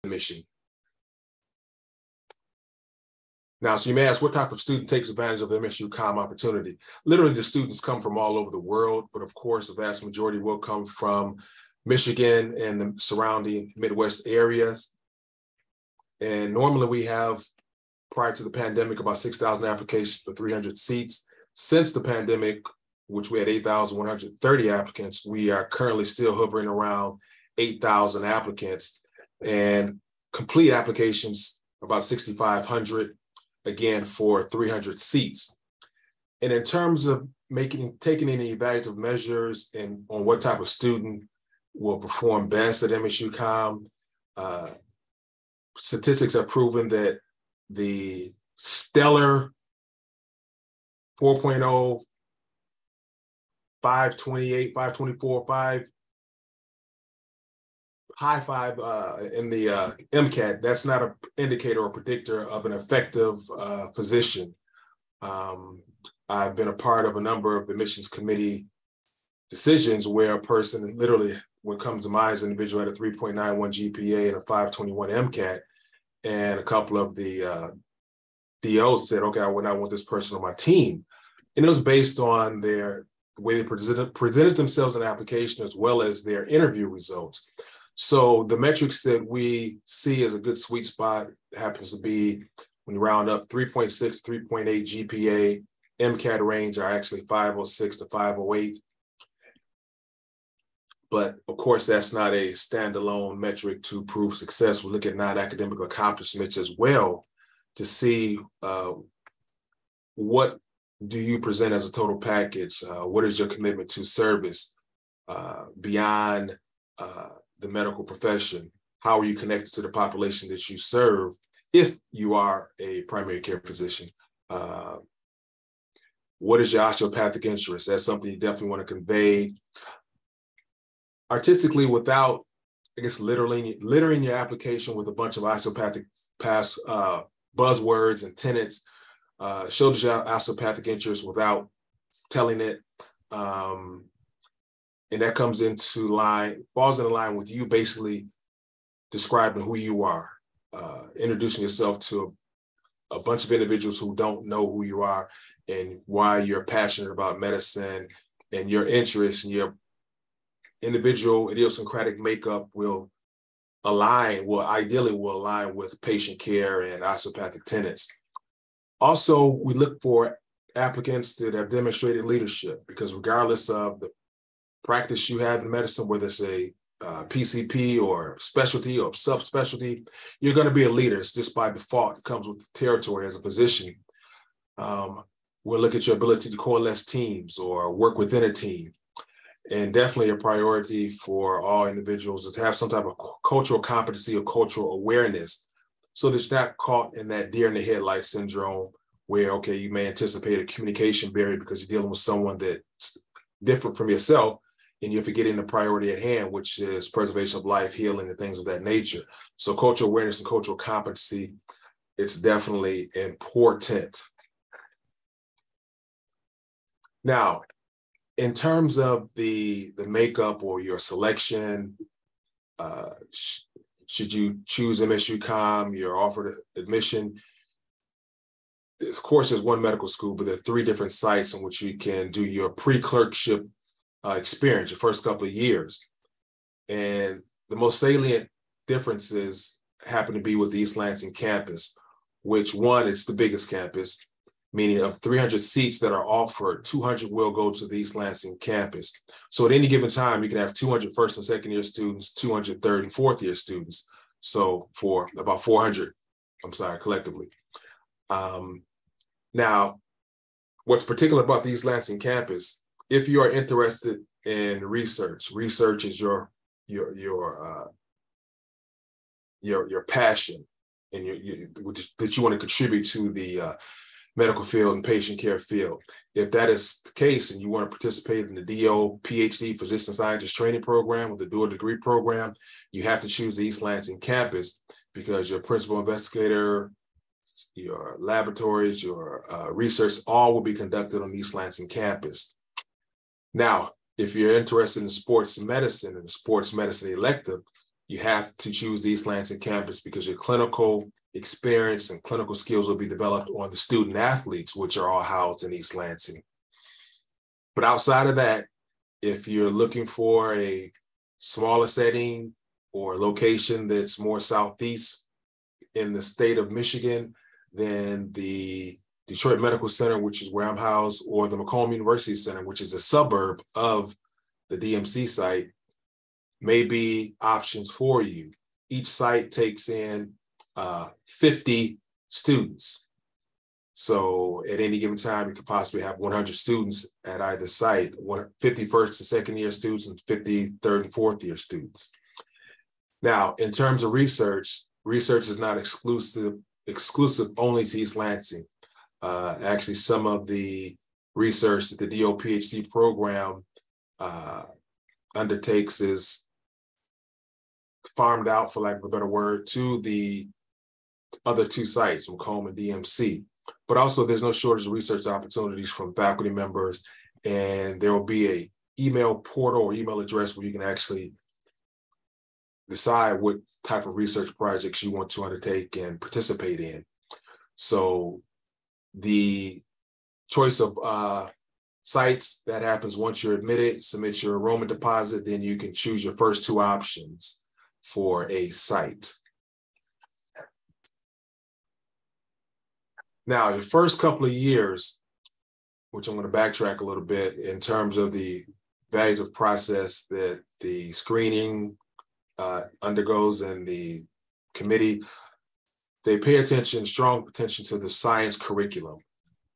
admission. Now, so you may ask, what type of student takes advantage of the MSU-COM opportunity? Literally, the students come from all over the world, but of course, the vast majority will come from Michigan and the surrounding Midwest areas. And normally we have, prior to the pandemic, about 6,000 applications for 300 seats. Since the pandemic, which we had 8,130 applicants, we are currently still hovering around 8,000 applicants, and complete applications about 6,500, again, for 300 seats. And in terms of taking any evaluative measures and on what type of student will perform best at MSU-COM, statistics have proven that the stellar 4.0, 528, 524, high five in the MCAT, that's not an indicator or predictor of an effective physician. I've been a part of a number of admissions committee decisions where a person literally, what comes to mind is an individual had a 3.91 GPA and a 521 MCAT, and a couple of the DOs said, okay, I would not want this person on my team. And it was based on the way they presented themselves in the application as well as their interview results. So the metrics that we see as a good sweet spot happens to be when you round up 3.6, 3.8 GPA, MCAT range are actually 506 to 508. But of course, that's not a standalone metric to prove success. We look at non-academic accomplishments as well to see what do you present as a total package? What is your commitment to service beyond the medical profession? How are you connected to the population that you serve if you are a primary care physician? What is your osteopathic interest? That's something you definitely want to convey artistically without, I guess, littering your application with a bunch of osteopathic past buzzwords and tenets. Shows your osteopathic interest without telling it. And that comes into line, falls in line with you basically describing who you are, introducing yourself to a bunch of individuals who don't know who you are and why you're passionate about medicine, and your interests and your individual idiosyncratic makeup will ideally align with patient care and osteopathic tenets. Also, we look for applicants that have demonstrated leadership, because regardless of the practice you have in medicine, whether it's a PCP or specialty or subspecialty, you're going to be a leader. It's just by default. It comes with the territory as a physician. We'll look at your ability to coalesce teams or work within a team. And definitely a priority for all individuals is to have some type of cultural competency or cultural awareness, so that you're not caught in that deer in the headlight syndrome where, okay, you may anticipate a communication barrier because you're dealing with someone that's different from yourself, and you're forgetting the priority at hand, which is preservation of life, healing, and things of that nature. So cultural awareness and cultural competency, it's definitely important. Now, in terms of the makeup or your selection, should you choose MSU-COM, you're offered admission. Of course, there's one medical school, but there are 3 different sites in which you can do your pre-clerkship experience, your first couple of years. And the most salient differences happen to be with the East Lansing campus, which, one, it's the biggest campus, meaning of 300 seats that are offered, 200 will go to the East Lansing campus. So at any given time, you can have 200 first and second year students, 200 third and fourth year students. So for about 400, collectively. Now, what's particular about the East Lansing campus, if you are interested in research is your passion and that you want to contribute to the medical field and patient care field. If that is the case and you want to participate in the DO PhD Physician Scientist Training Program or the dual degree program, you have to choose the East Lansing campus, because your principal investigator, your laboratories, your research, all will be conducted on the East Lansing campus. Now, if you're interested in sports medicine and the sports medicine elective, you have to choose the East Lansing campus because your clinical experience and clinical skills will be developed on the student athletes, which are all housed in East Lansing. But outside of that, if you're looking for a smaller setting or location that's more southeast in the state of Michigan, then the Detroit Medical Center, which is where I'm housed, or the Macomb University Center, which is a suburb of the DMC site, may be options for you. Each site takes in 50 students. So at any given time, you could possibly have 100 students at either site, 50 first and second year students and 50 third and fourth year students. Now, in terms of research is not exclusive only to East Lansing. Actually, some of the research that the DO PhD program undertakes is farmed out, for lack of a better word, to the other two sites, Macomb and DMC. But also there's no shortage of research opportunities from faculty members, and there will be a email portal or email address where you can actually decide what type of research projects you want to undertake and participate in. So the choice of sites, that happens once you're admitted, submit your enrollment deposit, then you can choose your first two options for a site. Now, your first couple of years, which I'm going to backtrack a little bit in terms of the evaluative process that the screening undergoes and the committee, they pay attention, strong attention to the science curriculum.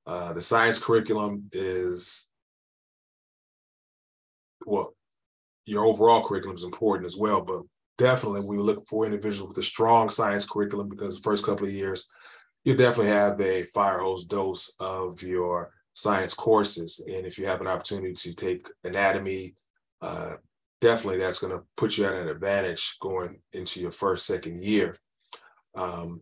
The science curriculum is, well, your overall curriculum is important as well, but definitely we look for individuals with a strong science curriculum because the first couple of years, you definitely have a fire hose dose of your science courses. And if you have an opportunity to take anatomy, definitely that's going to put you at an advantage going into your first, second year. For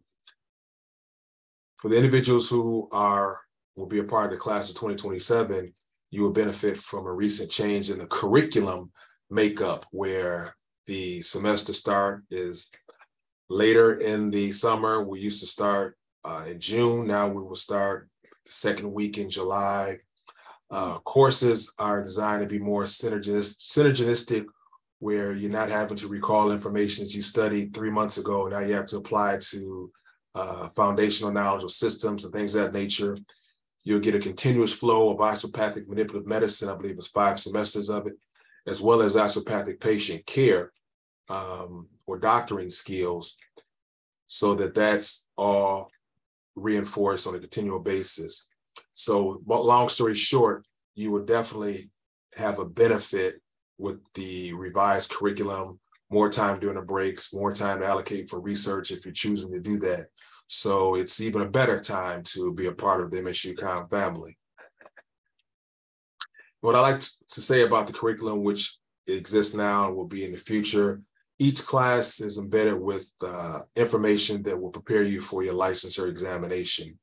the individuals who will be a part of the class of 2027, you will benefit from a recent change in the curriculum makeup, where the semester start is later in the summer. We used to start in June. Now we will start the second week in July. Courses are designed to be more synergistic, where you're not having to recall information that you studied 3 months ago. Now you have to apply it to foundational knowledge of systems and things of that nature. You'll get a continuous flow of osteopathic manipulative medicine. I believe it's 5 semesters of it, as well as osteopathic patient care or doctoring skills, so that that's all reinforced on a continual basis. So long story short, you will definitely have a benefit with the revised curriculum, more time during the breaks, more time to allocate for research if you're choosing to do that. So it's even a better time to be a part of the MSU-Com family. What I like to say about the curriculum, which exists now and will be in the future, each class is embedded with information that will prepare you for your licensure examination.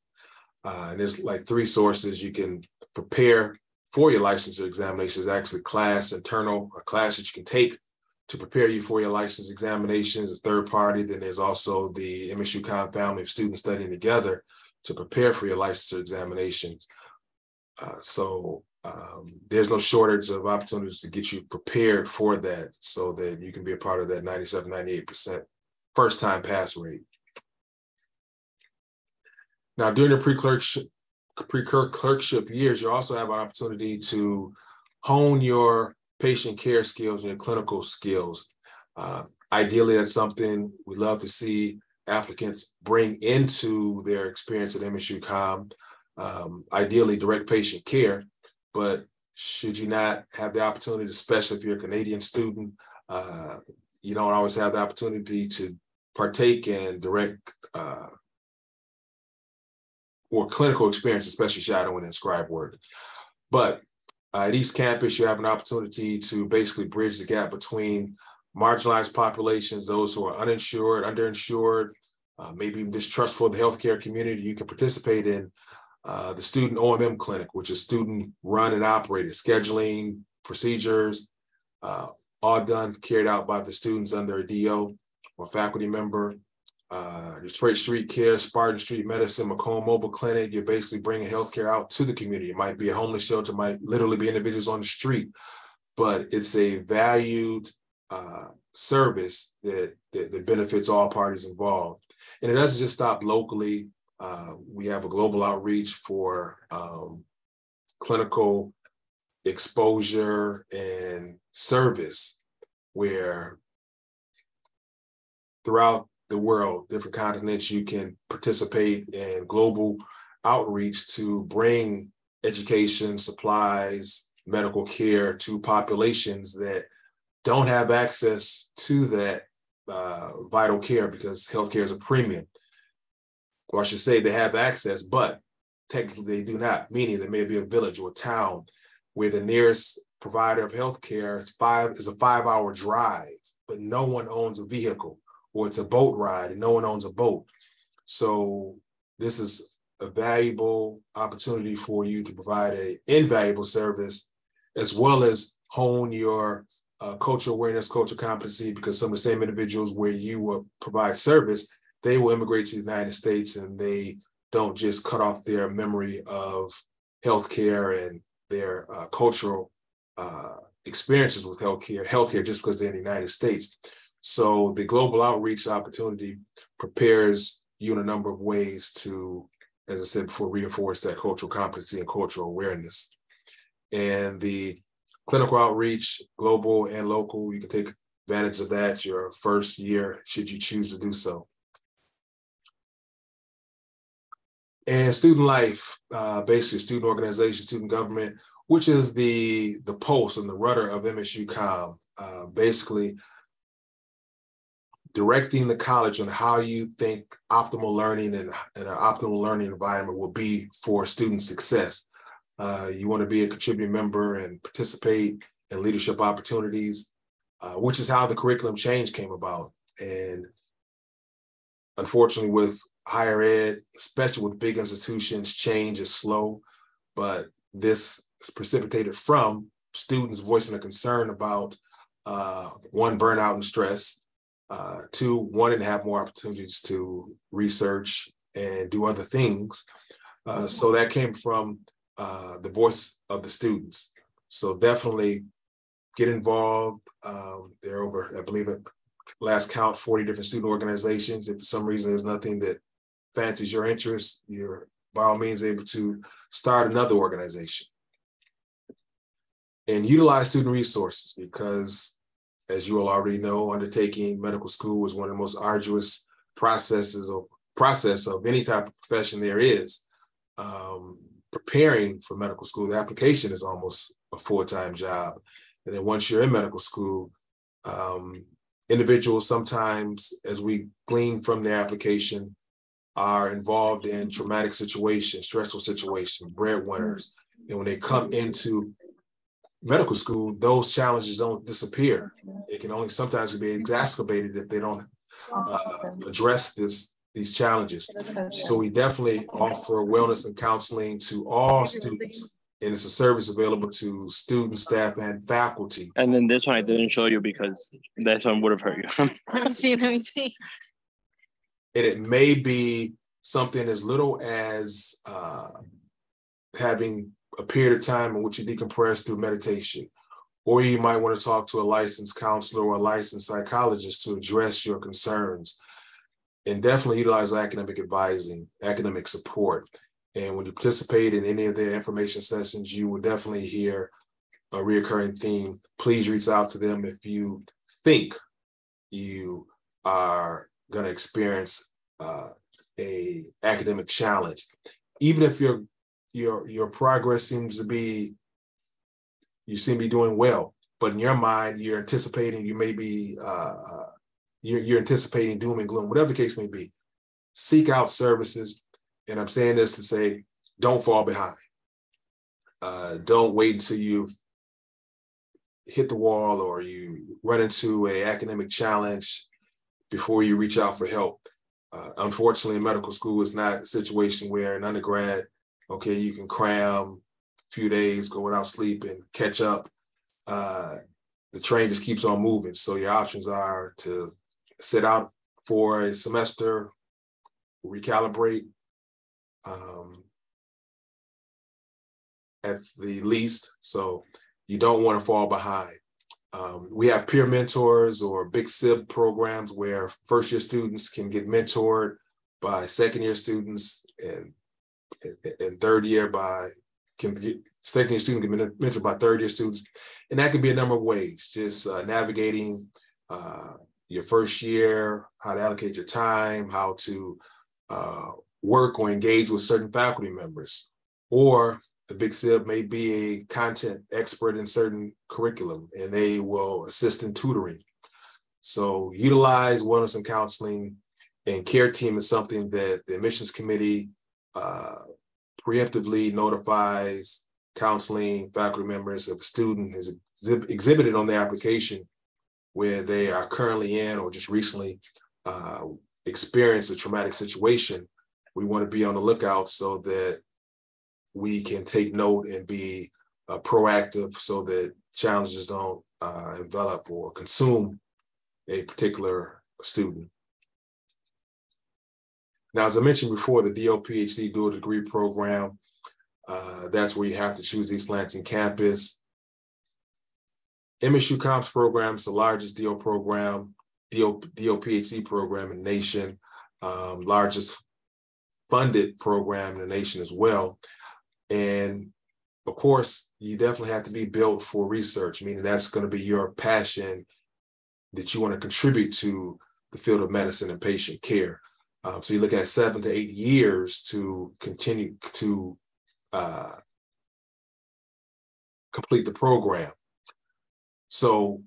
And there's like 3 sources you can prepare for your licensure examination. Is actually internal, a class that you can take to prepare you for your license examinations, a third party. Then there's also the MSU-Com family of students studying together to prepare for your licensure examinations. There's no shortage of opportunities to get you prepared for that, so that you can be a part of that 97, 98% first time pass rate. Now, during the pre-clerkship years, you also have an opportunity to hone your patient care skills and your clinical skills. Ideally, that's something we love to see applicants bring into their experience at MSU-Com. Ideally, direct patient care, but should you not have the opportunity, especially if you're a Canadian student, you don't always have the opportunity to partake in direct or clinical experience, especially shadowing and scribe work. But at East Campus, you have an opportunity to basically bridge the gap between marginalized populations, those who are uninsured, underinsured, maybe even distrustful of the healthcare community. You can participate in the student OMM clinic, which is student run and operated, scheduling, procedures, all carried out by the students under a DO or faculty member. Detroit Street Care, Spartan Street Medicine, Macomb Mobile Clinic, you're basically bringing healthcare out to the community. It might be a homeless shelter, might literally be individuals on the street, but it's a valued service that benefits all parties involved. And it doesn't just stop locally. We have a global outreach for clinical exposure and service, where throughout the world, different continents, you can participate in global outreach to bring education, supplies, medical care to populations that don't have access to that vital care, because healthcare is a premium. Or I should say they have access, but technically they do not, meaning there may be a village or a town where the nearest provider of healthcare is a 5-hour drive, but no one owns a vehicle, or it's a boat ride and no one owns a boat. So this is a valuable opportunity for you to provide an invaluable service, as well as hone your cultural awareness, cultural competency, because some of the same individuals where you will provide service, they will immigrate to the United States, and they don't just cut off their memory of healthcare and their cultural experiences with healthcare just because they're in the United States. So the global outreach opportunity prepares you in a number of ways to, as I said before, reinforce that cultural competency and cultural awareness. And the clinical outreach, global and local, you can take advantage of that your first year, should you choose to do so. And student life, basically student organization, student government, which is the pulse and the rudder of MSU COM, basically directing the college on how you think optimal learning and an optimal learning environment will be for student success. You want to be a contributing member and participate in leadership opportunities, which is how the curriculum change came about. And unfortunately, with higher ed, especially with big institutions, change is slow, but this is precipitated from students voicing a concern about one, burnout and stress, two, wanting to have more opportunities to research and do other things. So that came from the voice of the students. So definitely get involved. There are over, I believe at last count, 40 different student organizations. If for some reason there's nothing that fancies your interest, you're by all means able to start another organization. And utilize student resources, because as you all already know, undertaking medical school is one of the most arduous process of any type of profession there is. Preparing for medical school, the application is almost a full-time job. And then once you're in medical school, individuals sometimes, as we glean from their application, are involved in traumatic situations, stressful situations, breadwinners. And when they come into medical school, those challenges don't disappear. It can only sometimes be exacerbated if they don't address these challenges. So we definitely offer wellness and counseling to all students, and it's a service available to students, staff, and faculty. And then this one I didn't show you because this one would have hurt you. Let me see. And it may be something as little as having a period of time in which you decompress through meditation, or you might want to talk to a licensed counselor or a licensed psychologist to address your concerns. And definitely utilize academic advising, academic support. And when you participate in any of their information sessions, you will definitely hear a reoccurring theme. Please reach out to them if you think you are going to experience a academic challenge. Even if your progress seems to be, you seem to be doing well, but in your mind, you're anticipating you may be, you're anticipating doom and gloom, whatever the case may be. Seek out services. And I'm saying this to say, don't fall behind. Don't wait until you hit the wall or you run into an academic challenge before you reach out for help. Unfortunately, medical school is not a situation where an undergrad, okay, you can cram a few days, go without sleep and catch up. the train just keeps on moving. So your options are to sit out for a semester, recalibrate at the least. So you don't want to fall behind. We have peer mentors or big SIB programs where first-year students can get mentored by second-year students, and third-year second-year students can be mentored by third-year students. And that can be a number of ways, just navigating your first year, how to allocate your time, how to work or engage with certain faculty members. Or the Big SIB may be a content expert in certain curriculum, and they will assist in tutoring. So utilize wellness and counseling, and care team is something that the admissions committee preemptively notifies counseling faculty members if a student has exhibited on their application where they are currently in or just recently experienced a traumatic situation. We want to be on the lookout so that we can take note and be proactive so that challenges don't envelop or consume a particular student. Now, as I mentioned before, the DO PhD dual degree program, that's where you have to choose East Lansing campus. MSU Comps program is the largest DO program, DO PhD program in the nation, largest funded program in the nation as well. And of course, you definitely have to be built for research, meaning that's going to be your passion that you want to contribute to the field of medicine and patient care. So you're looking at 7 to 8 years to continue to complete the program. So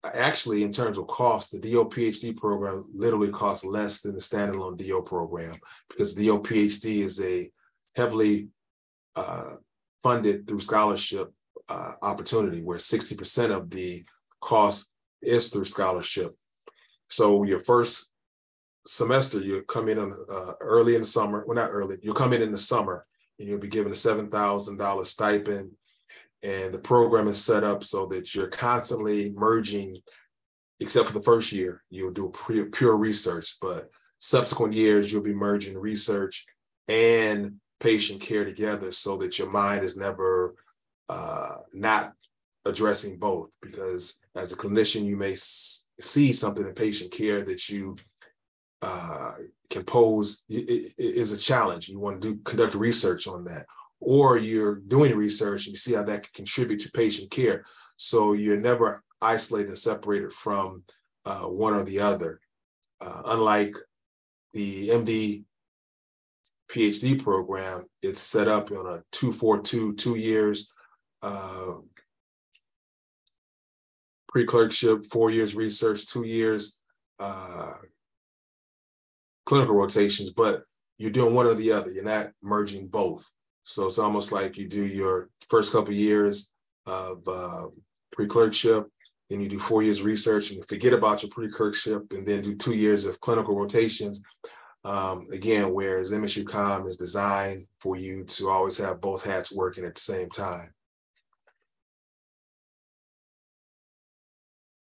actually, in terms of cost, the DO PhD program literally costs less than the standalone DO program, because the DO PhD is a heavily funded through scholarship opportunity, where 60% of the cost is through scholarship. So your first semester, you'll come in early in the summer. Well, not early. You'll come in the summer, and you'll be given a $7,000 stipend. And the program is set up so that you're constantly merging, except for the first year, you'll do pure research, but subsequent years, you'll be merging research and patient care together so that your mind is never not addressing both. Because as a clinician, you may see something in patient care that you can pose is a challenge. You want to conduct research on that. Or you're doing research and you see how that can contribute to patient care. So you're never isolated and separated from one or the other. Unlike the MD PhD program, it's set up on a 2-4-2, 2 years pre-clerkship, 4 years research, 2 years clinical rotations, but you're doing one or the other. You're not merging both. So it's almost like you do your first couple of years of pre-clerkship, then you do 4 years research and forget about your pre-clerkship, and then do 2 years of clinical rotations. Again, whereas MSU Com is designed for you to always have both hats working at the same time.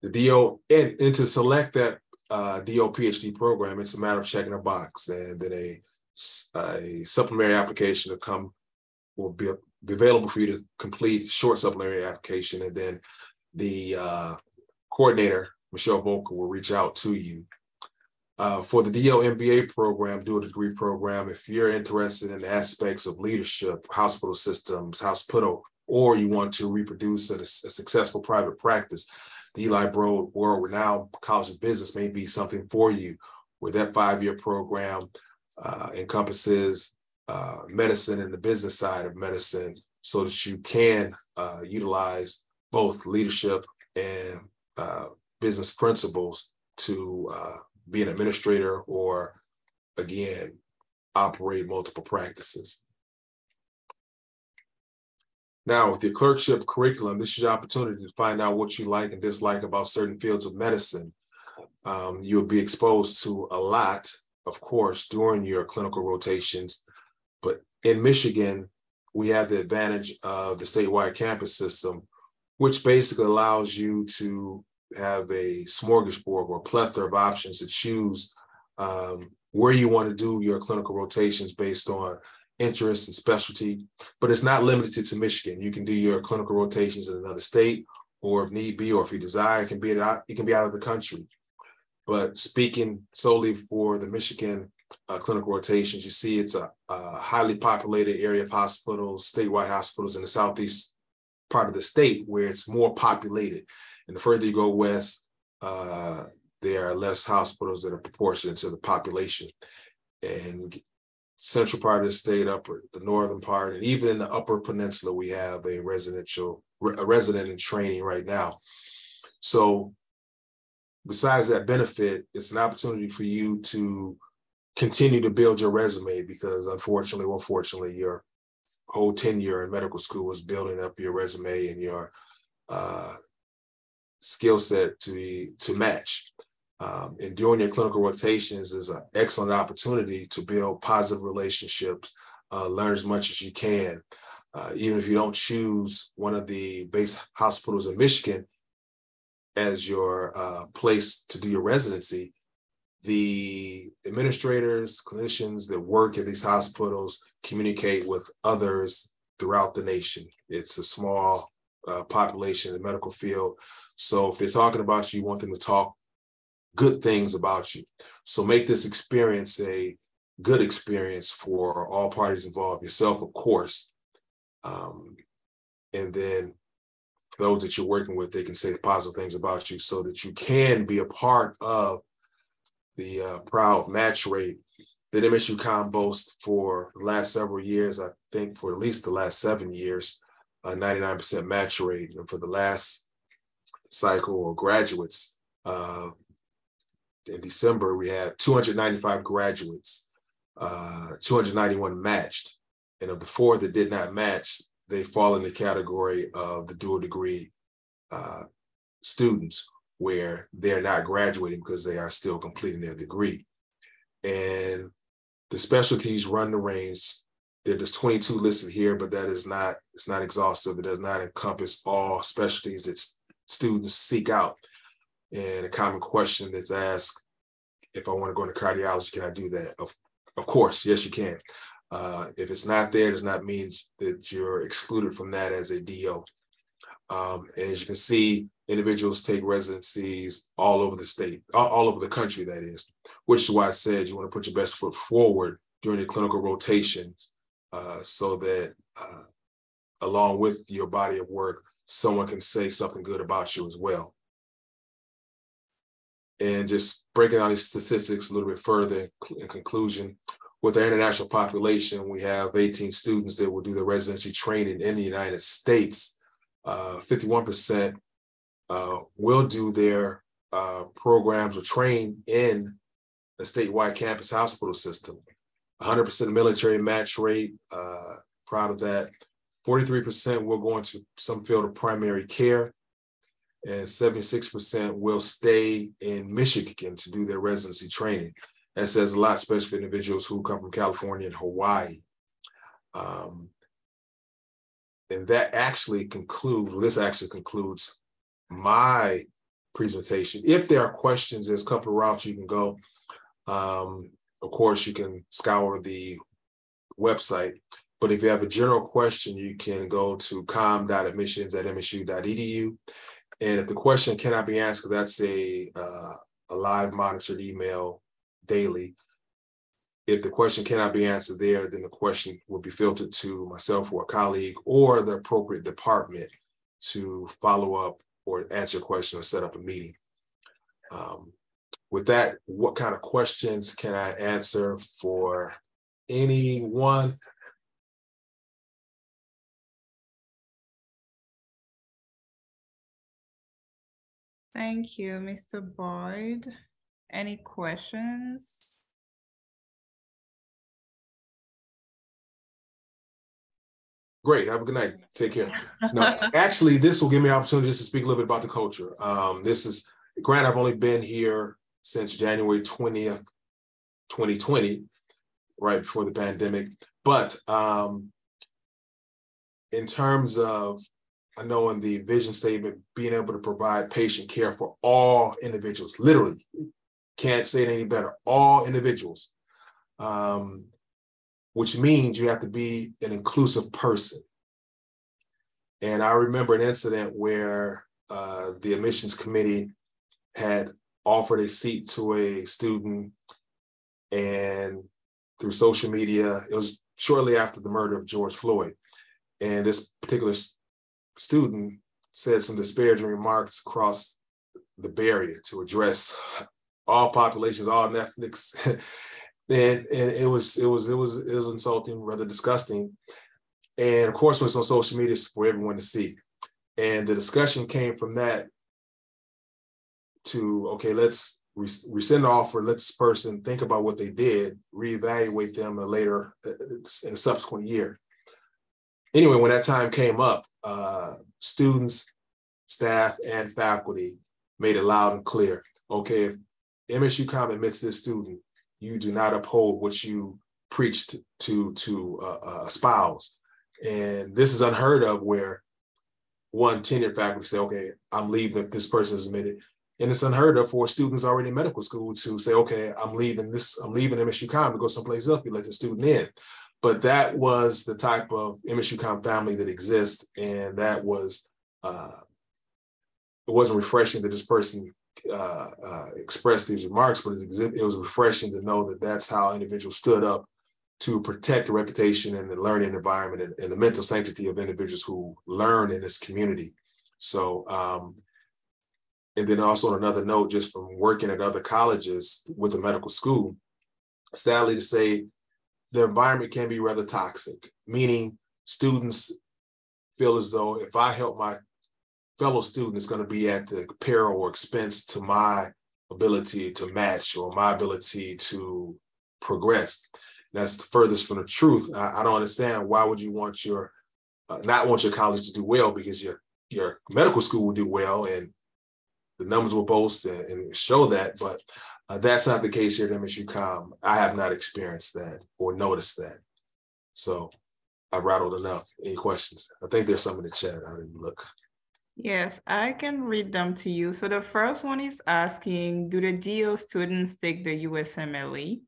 The DO, and to select that DO PhD program, it's a matter of checking a box, and then a supplementary application will be available for you to complete, short supplementary application, and then the coordinator, Michelle Volker, will reach out to you. For the DO MBA program, dual degree program, if you're interested in aspects of leadership, hospital systems, hospital, or you want to reproduce a successful private practice, the Eli Broad world-renowned College of Business may be something for you, where that 5-year program encompasses medicine and the business side of medicine, so that you can utilize both leadership and business principles to be an administrator or, again, operate multiple practices. Now, with your clerkship curriculum, this is your opportunity to find out what you like and dislike about certain fields of medicine. You'll be exposed to a lot, of course, during your clinical rotations. But in Michigan, we have the advantage of the statewide campus system, which basically allows you to have a smorgasbord or plethora of options to choose where you want to do your clinical rotations based on interest and specialty. But it's not limited to Michigan. You can do your clinical rotations in another state, or if need be, or if you desire, it can be out of the country. But speaking solely for the Michigan clinical rotations, you see it's a highly populated area of hospitals, statewide hospitals in the southeast part of the state where it's more populated. And the further you go west, there are less hospitals that are proportionate to the population. And central part of the state, the northern part, and even in the upper peninsula, we have a resident in training right now. So besides that benefit, it's an opportunity for you to continue to build your resume, because unfortunately or fortunately, your whole tenure in medical school is building up your resume and your skill set to match. And doing your clinical rotations is an excellent opportunity to build positive relationships, learn as much as you can. Even if you don't choose one of the base hospitals in Michigan as your place to do your residency, the administrators, clinicians that work at these hospitals communicate with others throughout the nation. It's a small population in the medical field. So if they're talking about you, you want them to talk good things about you. So make this experience a good experience for all parties involved, yourself, of course. And then for those that you're working with, they can say positive things about you so that you can be a part of the proud match rate that MSU-Com boasts for the last several years. I think for at least the last 7 years, 99% match rate. And for the last cycle or graduates, in December, we had 295 graduates, 291 matched. And of the 4 that did not match, they fall in the category of the dual degree students, where they're not graduating because they are still completing their degree. And the specialties run the range. There's 22 listed here, but that is not, it's not exhaustive. It does not encompass all specialties that students seek out. And a common question that's asked, if I want to go into cardiology, can I do that? Of course, yes, you can. If it's not there, it does not mean that you're excluded from that as a DO. And as you can see, individuals take residencies all over the state, all over the country, that is, which is why I said you want to put your best foot forward during your clinical rotations so that along with your body of work, someone can say something good about you as well. And just breaking down these statistics a little bit further in conclusion, with our international population, we have 18 students that will do their residency training in the United States. 51% will do their programs or train in a statewide campus hospital system. 100% military match rate, proud of that. 43% will go into some field of primary care, and 76% will stay in Michigan to do their residency training. That says a lot, especially for individuals who come from California and Hawaii. And that actually concludes my presentation. If there are questions, there's a couple of routes you can go. Of course, you can scour the website, but if you have a general question, you can go to com.admissions@msu.edu. And if the question cannot be answered, that's a live monitored email daily. If the question cannot be answered there, then the question will be filtered to myself or a colleague or the appropriate department to follow up or answer a question or set up a meeting. With that, what kind of questions can I answer for anyone? Thank you, Mr. Boyd. Any questions? Great. Have a good night. Take care. No, actually, this will give me an opportunity just to speak a little bit about the culture. This is, Grant, I've only been here since January 20th, 2020, right before the pandemic. But in terms of I know in the vision statement, being able to provide patient care for all individuals, literally, can't say it any better, all individuals, which means you have to be an inclusive person. And I remember an incident where the admissions committee had offered a seat to a student, and through social media, it was shortly after the murder of George Floyd. And this particular student said some disparaging remarks across the barrier to address all populations, all ethnics. and it was insulting, rather disgusting. And of course, when it's on social media, it's for everyone to see. And the discussion came from that to, okay, let's rescind the offer, let this person think about what they did, reevaluate them later in a subsequent year. Anyway, when that time came up, students, staff, and faculty made it loud and clear. Okay, if MSU-COM admits this student, you do not uphold what you preached to espouse. And this is unheard of, where one tenured faculty say, okay, I'm leaving if this person is admitted. And it's unheard of for students already in medical school to say, okay, I'm leaving MSU-COM to go someplace else, you let the student in. But that was the type of MSU-COM family that exists. And that was, it wasn't refreshing that this person expressed these remarks, but it was refreshing to know that that's how individuals stood up to protect the reputation and the learning environment and the mental sanctity of individuals who learn in this community. So, and then also on another note, just from working at other colleges with a medical school, sadly to say, the environment can be rather toxic, meaning students feel as though if I help my fellow student, it's going to be at the peril or expense to my ability to match or my ability to progress. That's the furthest from the truth. I don't understand, why would you want your not want your college to do well, because your medical school will do well and the numbers will boast and show that, but that's not the case here at MSU-COM. I have not experienced that or noticed that. So I've rattled enough. Any questions? I think there's some in the chat. I didn't look. Yes, I can read them to you. So the first one is asking, do the DO students take the USMLE?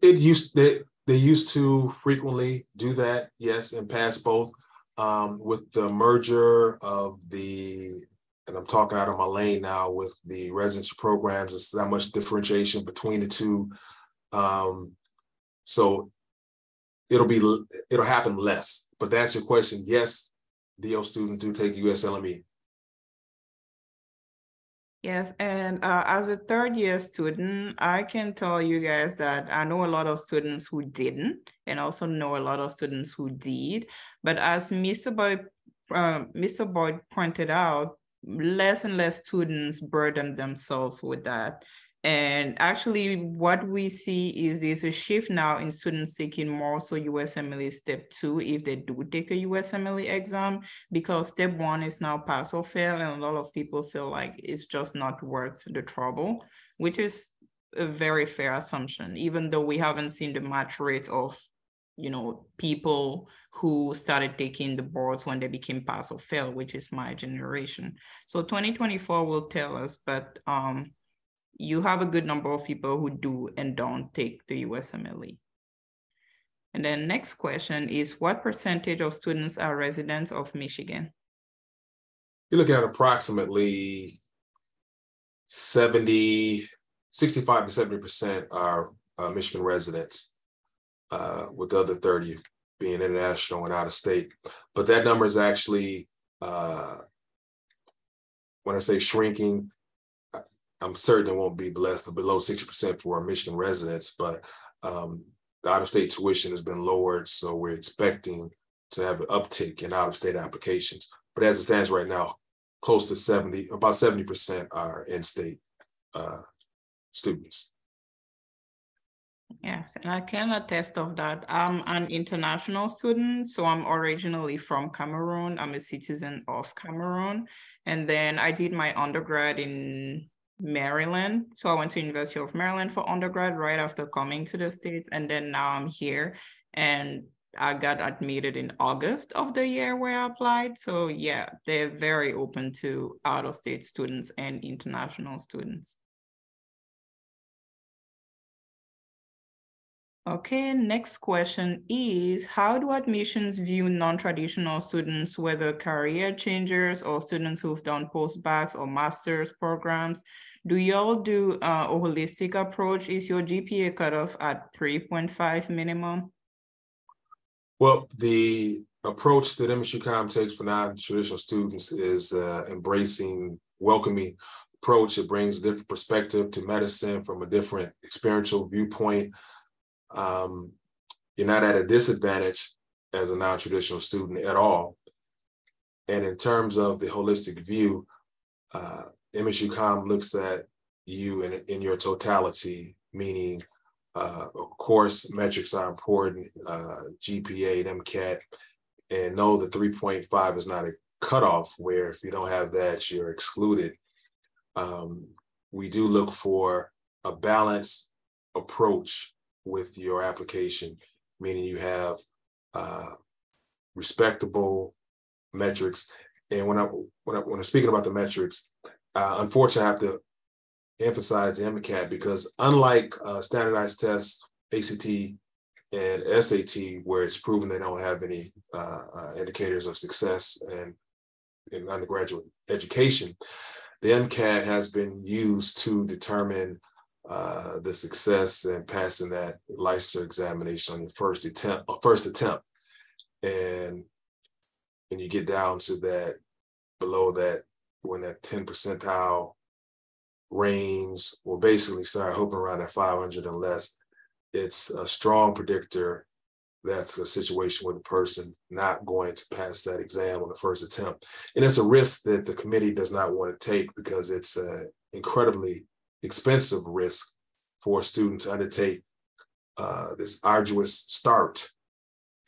They used to frequently do that, yes, and pass both. With the merger of and I'm talking out of my lane now, with the residency programs, there's not much differentiation between the two. So it'll happen less. But to answer your question, yes, DO students do take USLME. Yes, and as a third-year student, I can tell you guys that I know a lot of students who didn't, and also know a lot of students who did. But as Mr. Boyd pointed out, less and less students burden themselves with that. And actually, what we see is there's a shift now in students taking more so USMLE step 2 if they do take a USMLE exam, because step 1 is now pass or fail, and a lot of people feel like it's just not worth the trouble, which is a very fair assumption, even though we haven't seen the match rate of people who started taking the boards when they became pass or fail, which is my generation. So 2024 will tell us, but you have a good number of people who do and don't take the USMLE. And then next question is, what percentage of students are residents of Michigan? You're looking at approximately 65 to 70% are Michigan residents, with the other 30 being international and out of state. But that number is actually, when I say shrinking, I'm certain it won't be below 60% for our Michigan residents, but the out-of-state tuition has been lowered, so we're expecting to have an uptick in out-of-state applications. But as it stands right now, close to about 70% are in-state students. Yes, and I can attest of that. I'm an international student, so I'm originally from Cameroon. I'm a citizen of Cameroon. And then I did my undergrad in Maryland. So I went to University of Maryland for undergrad right after coming to the States. And then now I'm here. And I got admitted in August of the year where I applied. So yeah, they're very open to out-of-state students and international students. Okay, next question is, how do admissions view non-traditional students, whether career changers or students who've done post-bacs or master's programs? Do y'all do a holistic approach? Is your GPA cutoff at 3.5 minimum? Well, the approach that MSU-COM takes for non-traditional students is embracing, welcoming approach. It brings a different perspective to medicine from a different experiential viewpoint. You're not at a disadvantage as a non-traditional student at all. And in terms of the holistic view, MSU-COM looks at you in your totality, meaning, of course, metrics are important, GPA and MCAT, and know that 3.5 is not a cutoff where if you don't have that, you're excluded. We do look for a balanced approach with your application, meaning you have respectable metrics. And when I'm speaking about the metrics, unfortunately, I have to emphasize the MCAT because unlike standardized tests, ACT and SAT, where it's proven they don't have any indicators of success in undergraduate education, the MCAT has been used to determine the success in passing that licensure examination on your first attempt. And you get down to that, below that, when that 10 percentile range, or basically start hoping around that 500 and less, it's a strong predictor that's a situation where the person not going to pass that exam on the first attempt. And it's a risk that the committee does not want to take because it's an incredibly expensive risk for a student to undertake this arduous start.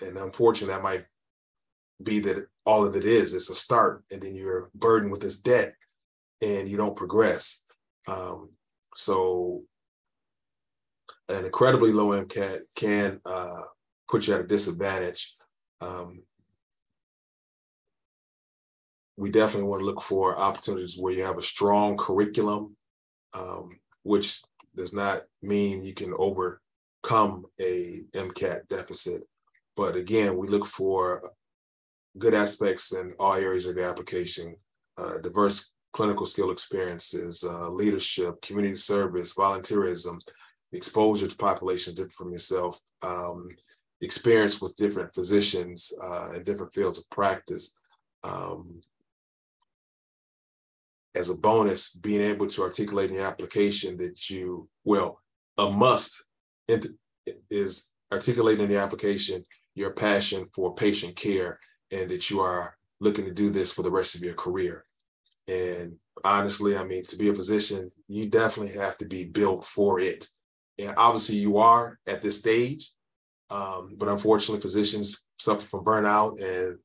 And unfortunately, that might be that all of it is, it's a start, and then you're burdened with this debt and you don't progress. So an incredibly low MCAT can put you at a disadvantage. We definitely want to look for opportunities where you have a strong curriculum, which does not mean you can overcome a MCAT deficit. But again, we look for good aspects in all areas of the application, diverse clinical skill experiences, leadership, community service, volunteerism, exposure to populations different from yourself, experience with different physicians in different fields of practice. As a bonus, being able to articulate in the application that you, well, a must is articulating in the application your passion for patient care and that you are looking to do this for the rest of your career. And honestly, I mean, to be a physician, you definitely have to be built for it. And obviously you are at this stage, but unfortunately physicians suffer from burnout and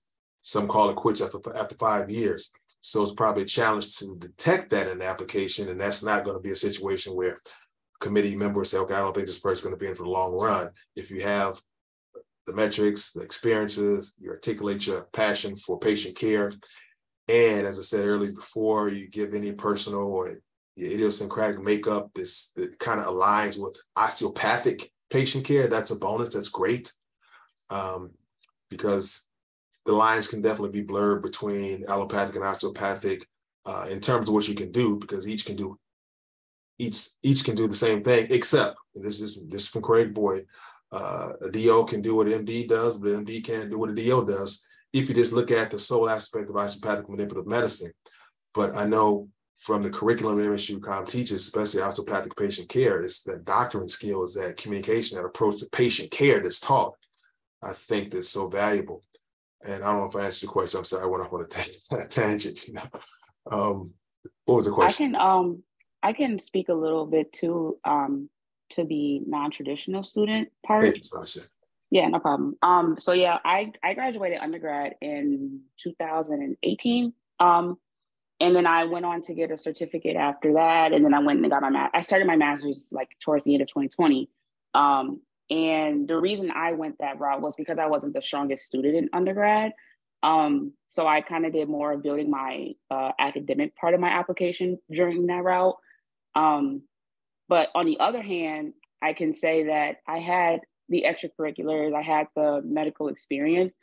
some call it quits after 5 years. So it's probably a challenge to detect that in the application. And that's not going to be a situation where committee members say, okay, I don't think this person's going to be in for the long run. If you have the metrics, the experiences, you articulate your passion for patient care. And as I said earlier, before you give any personal or your idiosyncratic makeup, that kind of aligns with osteopathic patient care, that's a bonus, that's great. Because the lines can definitely be blurred between allopathic and osteopathic in terms of what you can do, because each can do the same thing, except, and this is from Craig Boyd, a DO can do what an MD does, but an MD can't do what a DO does if you just look at the sole aspect of osteopathic manipulative medicine. But I know from the curriculum MSU-COM teaches, especially osteopathic patient care, it's that doctoring skill, is that communication, that approach to patient care that's taught. I think that's so valuable. And I don't know if I answered the question. I'm sorry, I went off on a tangent. You know, what was the question? I can speak a little bit to the non-traditional student part. Thank you, Sasha. Yeah, no problem. So yeah, I graduated undergrad in 2018. And then I went on to get a certificate after that. And then I went and got I started my master's like towards the end of 2020. And the reason I went that route was because I wasn't the strongest student in undergrad. So I kind of did more of building my academic part of my application during that route. But on the other hand, I can say that I had the extracurriculars, I had the medical experience.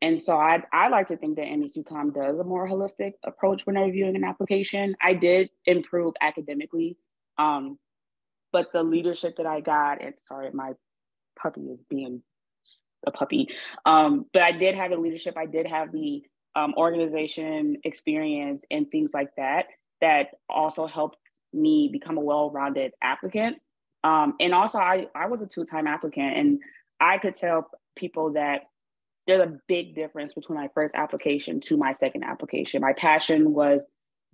And so I like to think that MSUCOM does a more holistic approach when reviewing an application. I did improve academically, but the leadership that I got, and sorry, my puppy is being a puppy, but I did have the leadership, I did have the organization experience and things like that, that also helped me become a well-rounded applicant. And also I was a two-time applicant, and I could tell people that there's a big difference between my first application to my second application. My passion was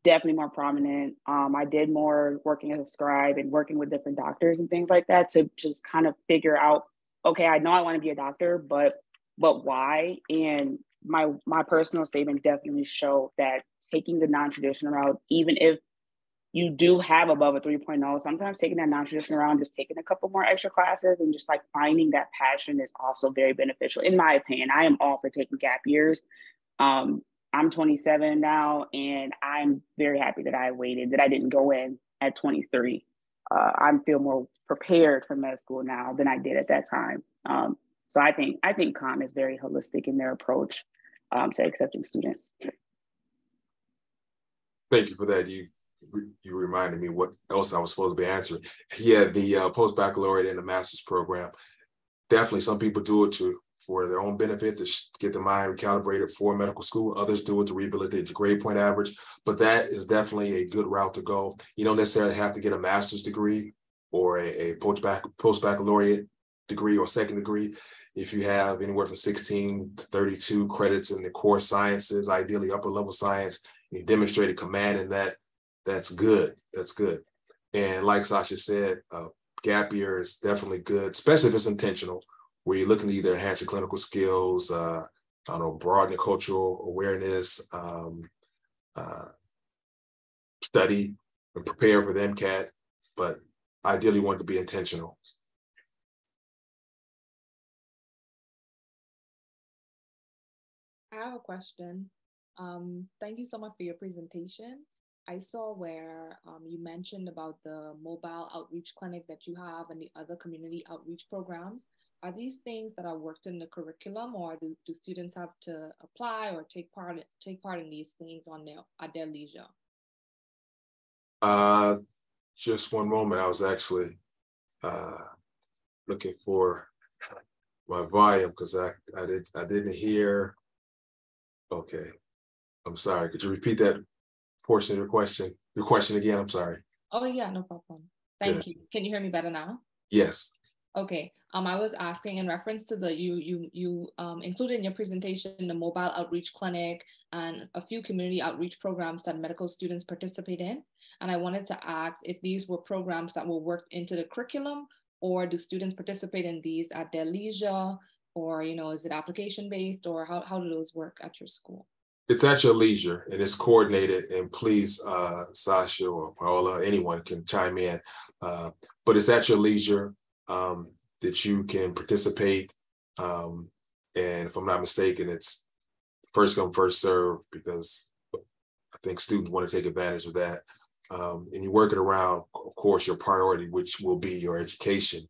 definitely more prominent. I did more working as a scribe and working with different doctors and things like that to just kind of figure out, okay, I know I want to be a doctor, but why? And my personal statement definitely showed that taking the non-traditional route, even if you do have above a 3.0, sometimes taking that non-traditional route, just taking a couple more extra classes and just like finding that passion is also very beneficial. In my opinion, I am all for taking gap years. I'm 27 now, and I'm very happy that I waited, that I didn't go in at 23. I feel more prepared for med school now than I did at that time. So I think COM is very holistic in their approach to accepting students. Thank you for that. You reminded me what else I was supposed to be answering. Yeah, the post-baccalaureate and the master's program. Definitely, some people do it for their own benefit, to get their mind recalibrated for medical school. Others do it to rehabilitate your grade point average. But that is definitely a good route to go. You don't necessarily have to get a master's degree or a post-baccalaureate degree or second degree. If you have anywhere from 16 to 32 credits in the core sciences, ideally upper level science, and you demonstrated command in that, that's good. That's good. And like Sasha said, gap year is definitely good, especially if it's intentional, where you're looking to either enhance your clinical skills, I don't know, broaden your cultural awareness, study and prepare for the MCAT, but ideally want to be intentional. I have a question. Thank you so much for your presentation. I saw where you mentioned about the mobile outreach clinic that you have and the other community outreach programs. Are these things that are worked in the curriculum, or do students have to apply or take part in these things at their leisure? Just one moment. I was actually looking for my volume because I didn't hear. Okay, I'm sorry. Could you repeat that portion of your question? Your question again? I'm sorry. Oh yeah, no problem. Thank you. Can you hear me better now? Yes. Okay. I was asking in reference to the you included in your presentation the mobile outreach clinic and a few community outreach programs that medical students participate in. And I wanted to ask if these were programs that were worked into the curriculum, or do students participate in these at their leisure, or is it application based, or how do those work at your school? It's at your leisure and it's coordinated, and please, Sasha or Paola, anyone can chime in, but it's at your leisure that you can participate. And if I'm not mistaken, it's first come, first serve, because I think students want to take advantage of that. And you work it around, of course, your priority, which will be your education.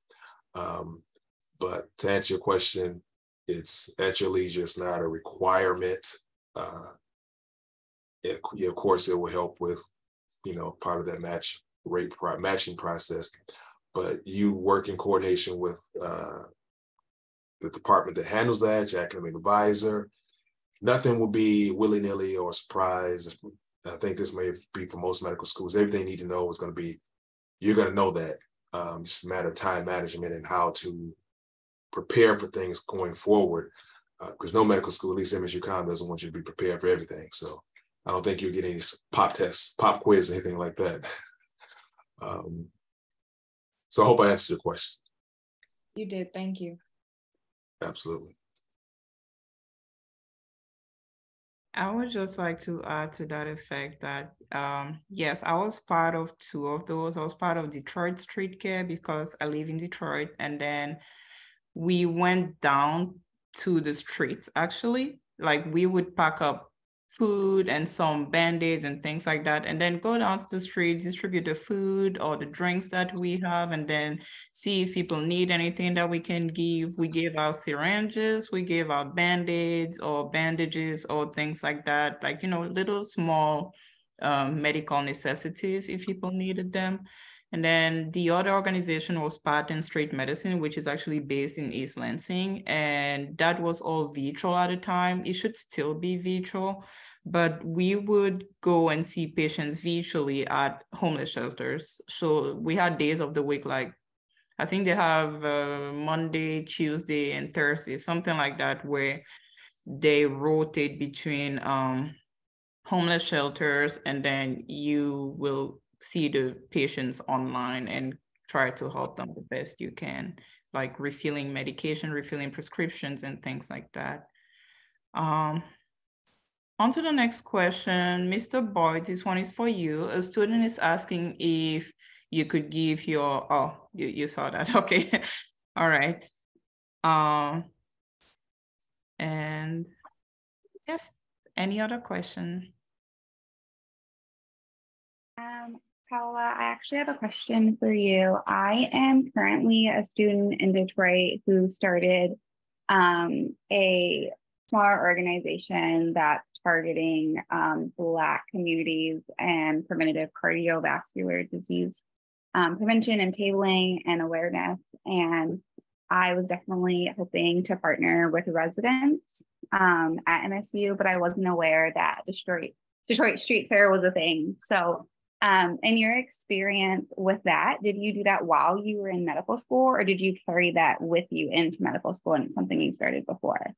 But to answer your question, it's at your leisure. It's not a requirement. Yeah, of course, it will help with, part of that matching process. But you work in coordination with the department that handles that, your academic advisor. Nothing will be willy-nilly or surprise. I think this may be for most medical schools. Everything you need to know is going to be, you're going to know that. It's just a matter of time management and how to prepare for things going forward. Because no medical school, at least MSUCOM, doesn't want you to be prepared for everything. So I don't think you'll get any pop tests, pop quiz, anything like that. So I hope I answered your question. You did, thank you. Absolutely. I would just like to add to that effect that, yes, I was part of two of those. I was part of Detroit Street Care because I live in Detroit. And then we went down to the streets, actually. Like we would pack up food and some Band-Aids and things like that, and then go down to the street, distribute the food or the drinks that we have, and then see if people need anything that we can give. We gave out syringes, we gave out Band-Aids or bandages or things like that, like, you know, little small medical necessities if people needed them. And then the other organization was Pattern Street Medicine, which is actually based in East Lansing. And that was all virtual at the time. It should still be virtual, but we would go and see patients virtually at homeless shelters. So we had days of the week, like I think they have Monday, Tuesday, and Thursday, something like that, where they rotate between homeless shelters, and then you will see the patients online and try to help them the best you can, like refilling medication, refilling prescriptions, and things like that. On to the next question. Mr. Boyd, this one is for you. A student is asking if you could give your, oh, you saw that, okay. All right. And yes, any other question? Paola, I actually have a question for you. I am currently a student in Detroit who started a smaller organization that's targeting Black communities and preventative cardiovascular disease prevention and tabling and awareness. And I was definitely hoping to partner with residents at MSU, but I wasn't aware that Detroit Street Fair was a thing. So in your experience with that, did you do that while you were in medical school, or did you carry that with you into medical school and it's something you started before?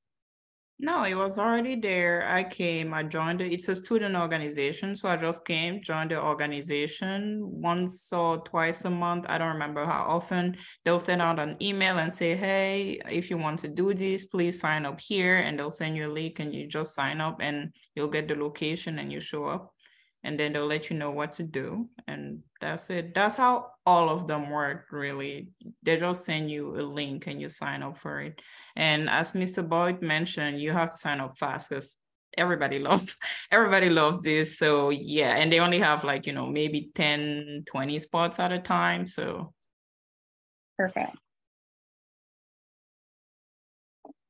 No, it was already there. I came, I joined it. It's a student organization. So I just came, joined the organization once or twice a month. I don't remember how often. They'll send out an email and say, hey, if you want to do this, please sign up here. And they'll send you a link and you just sign up and you'll get the location and you show up. And then they'll let you know what to do. And that's it. That's how all of them work, really. They just send you a link and you sign up for it. And as Mr. Boyd mentioned, you have to sign up fast because everybody loves this. So yeah, and they only have like, you know, maybe 10, 20 spots at a time. So. Perfect.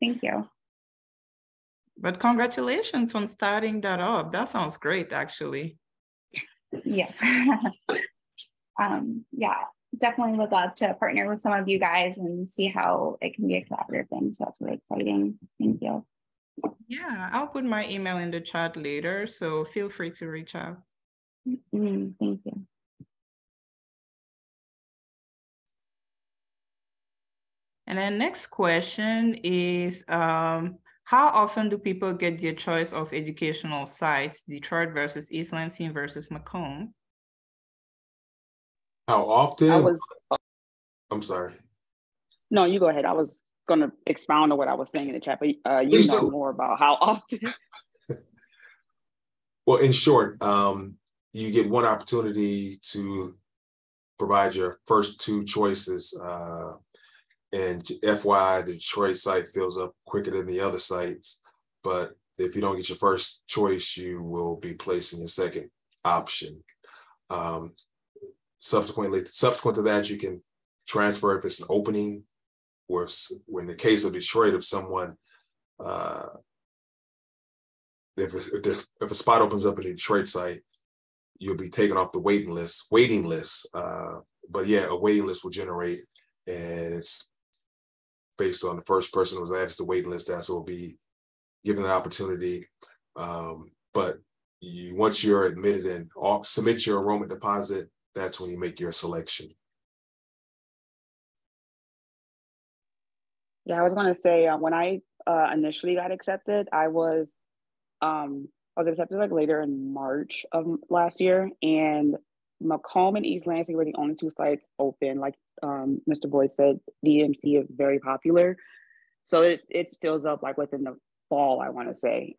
Thank you. But congratulations on starting that up. That sounds great, actually. Yeah. Yeah, definitely would love to partner with some of you guys and see how it can be a collaborative thing. So that's really exciting. Thank you. Yeah, I'll put my email in the chat later, so feel free to reach out. Thank you. And then next question is, how often do people get their choice of educational sites, Detroit versus East Lansing versus Macomb? How often? I'm sorry. No, you go ahead. I was going to expound on what I was saying in the chat, but you know more about how often. Well, in short, you get one opportunity to provide your first two choices. And FYI, the Detroit site fills up quicker than the other sites. But if you don't get your first choice, you will be placing your second option. Subsequent to that, you can transfer if it's an opening, or in the case of Detroit, if someone, if a spot opens up in the Detroit site, you'll be taken off the waiting list. But yeah, a waiting list will generate, and it's based on the first person who was added to the waiting list. That's will be given an opportunity. But once you're admitted and submit your enrollment deposit, that's when you make your selection. Yeah, I was going to say when I initially got accepted, I was accepted like later in March of last year, and Macomb and East Lansing were the only two sites open. Like Mr. Boyd said, DMC is very popular, so it fills up like within the fall, I want to say.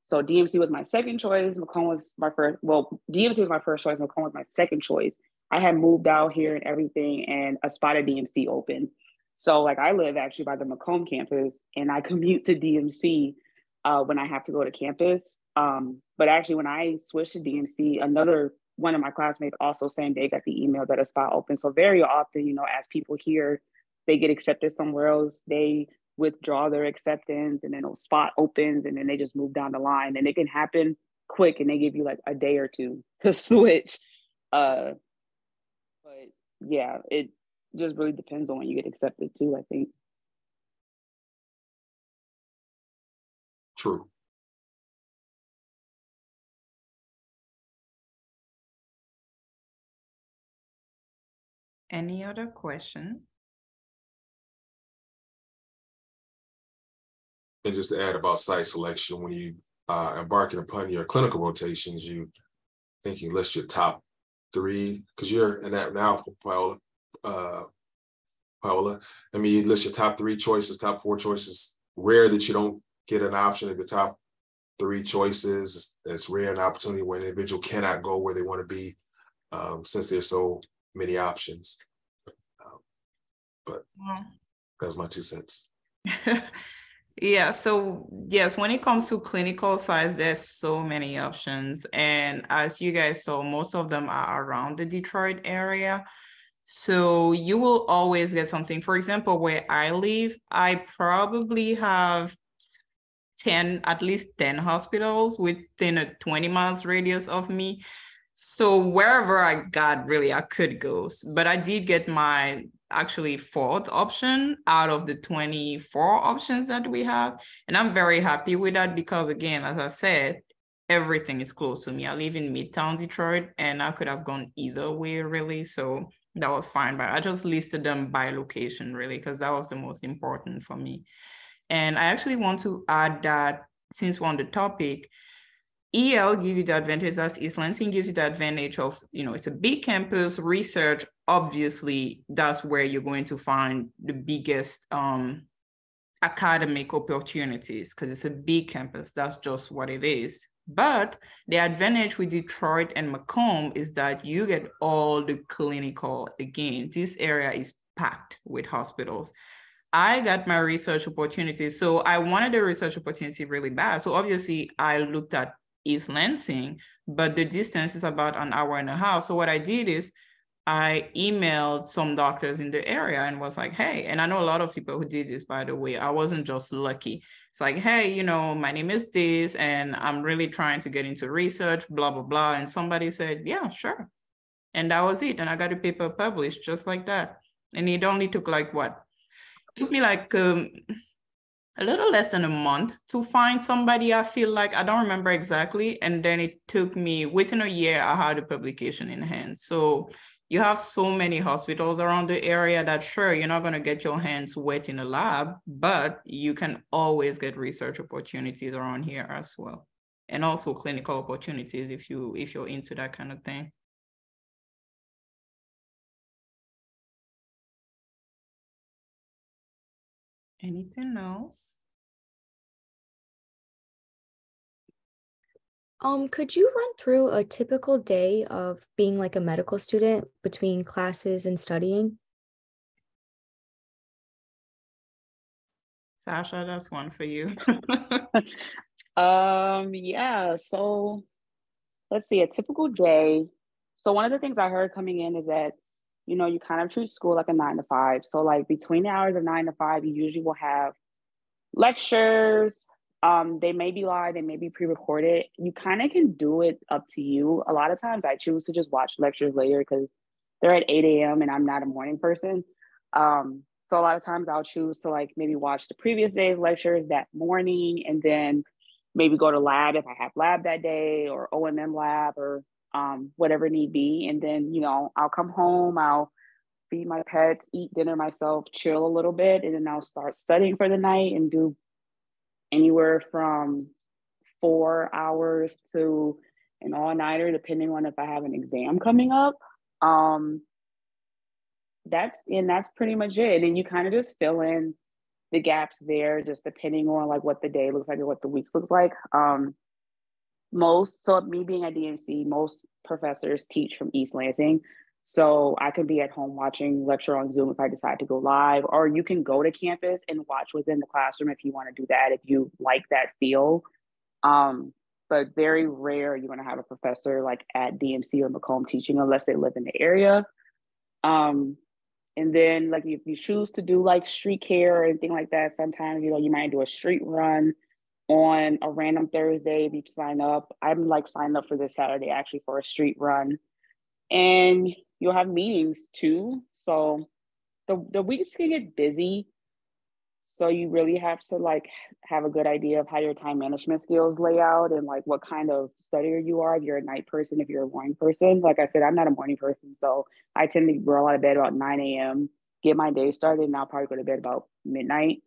So DMC was my second choice. Macomb was my first. Well, DMC was my first choice. Macomb was my second choice. I had moved out here and everything, and a spot at DMC open. So like I live actually by the Macomb campus, and I commute to DMC when I have to go to campus. But actually when I switched to DMC, another one of my classmates also same day got the email that a spot open. So very often, you know, as people here, they get accepted somewhere else, they withdraw their acceptance, and then a spot opens, and then they just move down the line, and it can happen quick, and they give you like a day or two to switch. But yeah, it just really depends on when you get accepted too, I think. True. Any other question? And just to add about site selection, when you embarking upon your clinical rotations, you think you list your top 3, because you're in that now, Paola. I mean, you list your top 3 choices, top 4 choices. Rare that you don't get an option in the top 3 choices. It's rare an opportunity where an individual cannot go where they want to be, since there's so many options. But that's my 2 cents. Yeah, so yes, when it comes to clinical sites, there's so many options. And as you guys saw, most of them are around the Detroit area. So you will always get something. For example, where I live, I probably have at least 10 hospitals within a 20 miles radius of me. So wherever I got, really, I could go. But I did get my actually 4th option out of the 24 options that we have. And I'm very happy with that because, again, as I said, everything is close to me. I live in Midtown Detroit, and I could have gone either way, really. So that was fine. But I just listed them by location, really, because that was the most important for me. And I actually want to add that, since we're on the topic, EL gives you the advantage, as East Lansing gives you the advantage of, you know, it's a big campus. Research, obviously, that's where you're going to find the biggest academic opportunities, because it's a big campus. That's just what it is. But the advantage with Detroit and Macomb is that you get all the clinical. Again, this area is packed with hospitals. I got my research opportunity. So I wanted a research opportunity really bad. So obviously I looked at East Lansing, but the distance is about an hour and a half. So what I did is I emailed some doctors in the area and was like, hey, and I know a lot of people who did this, by the way. I wasn't just lucky. It's like, hey, you know, my name is this, and I'm really trying to get into research, blah, blah, blah. And somebody said, yeah, sure. And that was it. And I got a paper published just like that. And it only took like what? It took me like a little less than a month to find somebody. I feel like, I don't remember exactly. And then it took me, within a year, I had a publication in hand. So you have so many hospitals around the area that, sure, you're not going to get your hands wet in a lab, but you can always get research opportunities around here as well. And also clinical opportunities if you're into that kind of thing. Anything else? Could you run through a typical day of being like a medical student between classes and studying? Sasha, that's one for you. Yeah, so let's see, a typical day. So one of the things I heard coming in is that, you know, you kind of treat school like a 9 to 5. So like between the hours of 9 to 5, you usually will have lectures. They may be live, they may be pre-recorded. You kind of can do it up to you. A lot of times I choose to just watch lectures later because they're at 8 a.m. and I'm not a morning person. So a lot of times I'll choose to like maybe watch the previous day's lectures that morning, and then maybe go to lab if I have lab that day, or O&M lab, or whatever need be. And then, you know, I'll come home, I'll feed my pets, eat dinner myself, chill a little bit, and then I'll start studying for the night and do anywhere from 4 hours to an all-nighter, depending on if I have an exam coming up. That's pretty much it. And you kind of just fill in the gaps there, just depending on like what the day looks like or what the week looks like. So me being at DMC, most professors teach from East Lansing. So I could be at home watching lecture on Zoom if I decide to go live, or you can go to campus and watch within the classroom if you want to do that, if you like that feel. But very rare you're going to have a professor like at DMC or Macomb teaching unless they live in the area. And then like if you choose to do like street care or anything like that, sometimes, you know, you might do a street run on a random Thursday if you sign up. I'm like signed up for this Saturday actually for a street run. And you'll have meetings too. So the weeks can get busy. So you really have to like have a good idea of how your time management skills lay out and like what kind of studier you are. If you're a night person, if you're a morning person. Like I said, I'm not a morning person. So I tend to roll out of bed about 9 a.m., get my day started, and I'll probably go to bed about midnight.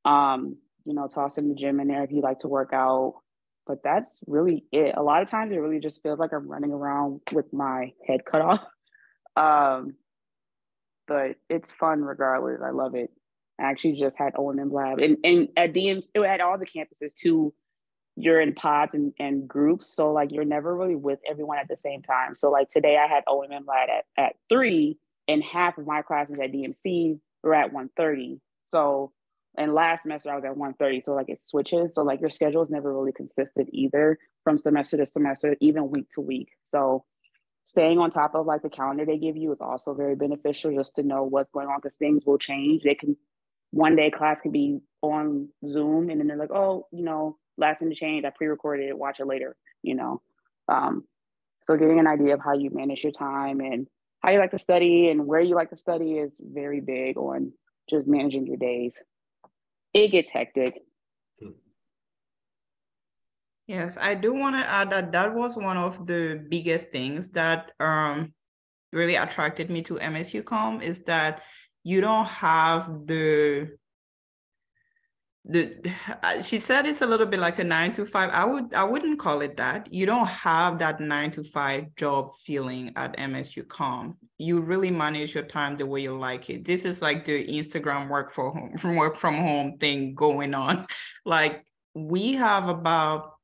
You know, toss in the gym in there if you like to work out. But that's really it. A lot of times it really just feels like I'm running around with my head cut off. But it's fun regardless. I love it. I actually just had OMM lab and at DMC, at all the campuses too, you're in pods and groups. So like, you're never really with everyone at the same time. So like today I had OMM lab at 3 and half of my classes at DMC were at 1:30. So, and last semester I was at 1:30. So like it switches. So like your schedule is never really consistent either from semester to semester, even week to week. So staying on top of like the calendar they give you is also very beneficial just to know what's going on because things will change. They can, one day class could be on Zoom and then they're like, oh, you know, last minute change, I pre-recorded it, watch it later, you know. So getting an idea of how you manage your time and how you like to study and where you like to study is very big on just managing your days. It gets hectic. Yes, I do want to add that that was one of the biggest things that really attracted me to MSU is that you don't have she said it's a little bit like a 9 to 5. I wouldn't call it that. You don't have that 9 to 5 job feeling at MSU You really manage your time the way you like it. This is like the Instagram work from home thing going on. Like we have about,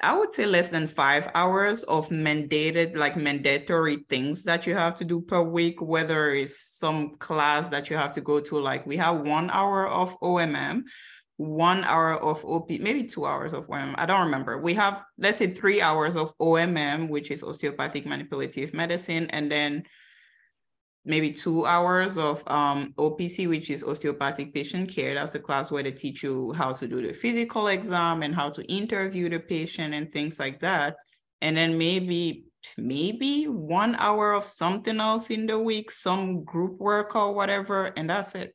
I would say less than 5 hours of mandatory things that you have to do per week, whether it's some class that you have to go to. Like we have 1 hour of OMM, 1 hour of OP, maybe 2 hours of OMM. I don't remember. We have, let's say 3 hours of OMM, which is osteopathic manipulative medicine, and then maybe 2 hours of OPC, which is osteopathic patient care. That's the class where they teach you how to do the physical exam and how to interview the patient and things like that. And then maybe 1 hour of something else in the week, some group work or whatever, and that's it.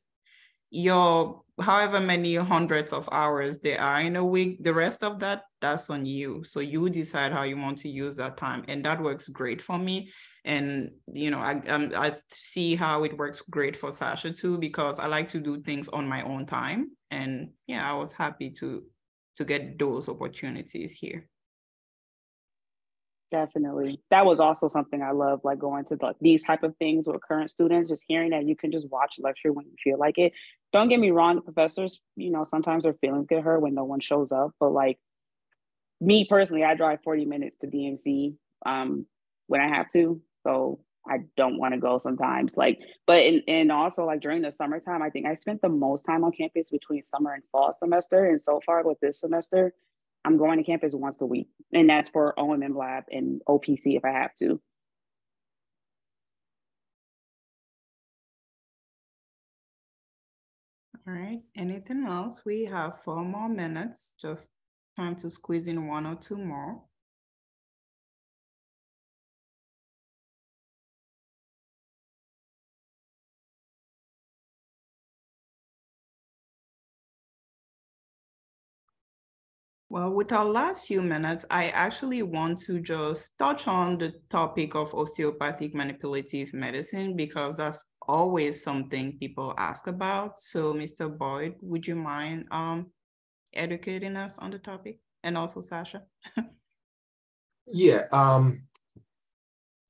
Your however many hundreds of hours there are in a week, the rest of that, that's on you. So you decide how you want to use that time. And that works great for me. And, you know, I see how it works great for Sasha too, because I like to do things on my own time. And yeah, I was happy to get those opportunities here. Definitely. That was also something I love, like going to these type of things with current students, just hearing that you can just watch a lecture when you feel like it. Don't get me wrong, the professors, you know, sometimes their feelings get hurt when no one shows up. But like me personally, I drive 40 minutes to DMC when I have to. So I don't want to go sometimes. Like, but and also like during the summertime, I think I spent the most time on campus between summer and fall semester. And so far with this semester, I'm going to campus once a week, and that's for OMM lab and OPC if I have to. All right, anything else? We have 4 more minutes, just time to squeeze in 1 or 2 more. Well, with our last few minutes, I actually want to just touch on the topic of osteopathic manipulative medicine, because that's always something people ask about. So, Mr. Boyd, would you mind educating us on the topic? And also Sasha? Yeah,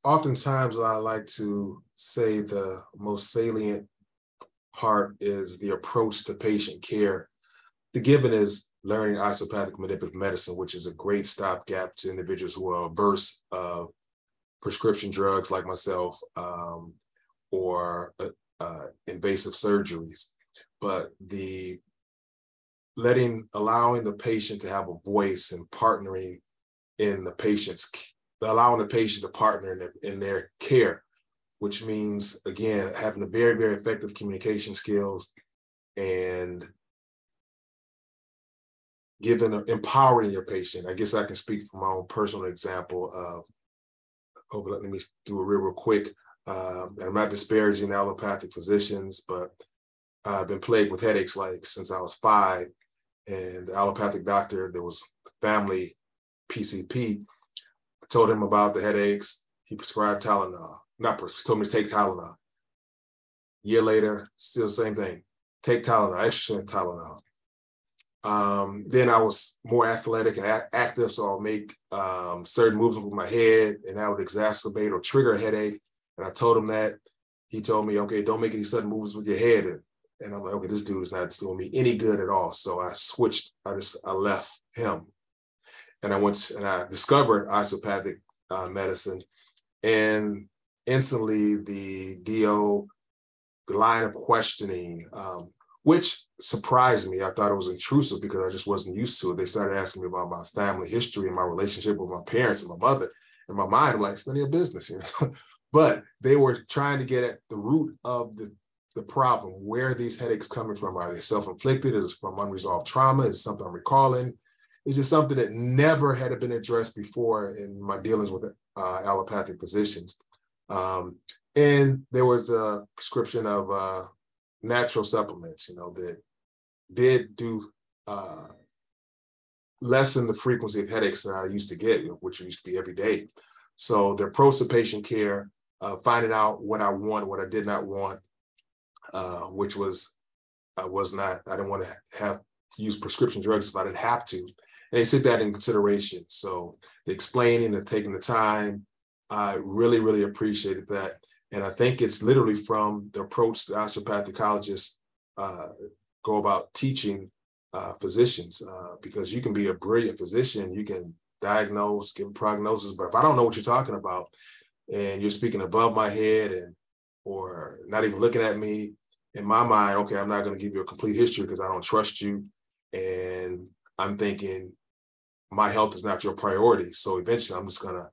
oftentimes I like to say the most salient part is the approach to patient care. The given is learning osteopathic manipulative medicine, which is a great stopgap to individuals who are averse of prescription drugs like myself, or invasive surgeries, but allowing the patient to have a voice and partnering in allowing the patient to partner in their care, which means, again, having the very, very effective communication skills and empowering your patient. I guess I can speak from my own personal example of, let me do it real quick. And I'm not disparaging allopathic physicians, but I've been plagued with headaches since I was 5. And the allopathic doctor, there was family PCP, I told him about the headaches. He prescribed Tylenol. Told me to take Tylenol. A year later, still the same thing. Take Tylenol, extra Tylenol. Then I was more athletic and active, so I'll make certain movements with my head, and that would exacerbate or trigger a headache. And I told him that. He told me, okay, don't make any sudden movements with your head. And I'm like, okay, this dude is not doing me any good at all. So I switched. I left him, and I discovered osteopathic medicine, and instantly the line of questioning, which surprised me. I thought it was intrusive because I just wasn't used to it. They started asking me about my family history and my relationship with my parents and my mother. In my mind, I'm like, it's none of your business, But they were trying to get at the root of the problem. Where are these headaches coming from? Are they self-inflicted? Is it from unresolved trauma? Is it something I'm recalling? It's just something that never had been addressed before in my dealings with allopathic physicians. And there was a prescription of natural supplements, that did do lessen the frequency of headaches that I used to get, which used to be every day. So the approach to patient care, finding out what I want, what I did not want, which was I didn't want to use prescription drugs if I didn't have to. And they took that in consideration. So the explaining and taking the time, I really, really appreciated that. And I think it's literally from the approach that osteopathologists go about teaching physicians, because you can be a brilliant physician, you can diagnose, give prognosis, but if I don't know what you're talking about and you're speaking above my head or not even looking at me, in my mind, okay, I'm not going to give you a complete history because I don't trust you. And I'm thinking my health is not your priority. So eventually I'm just going to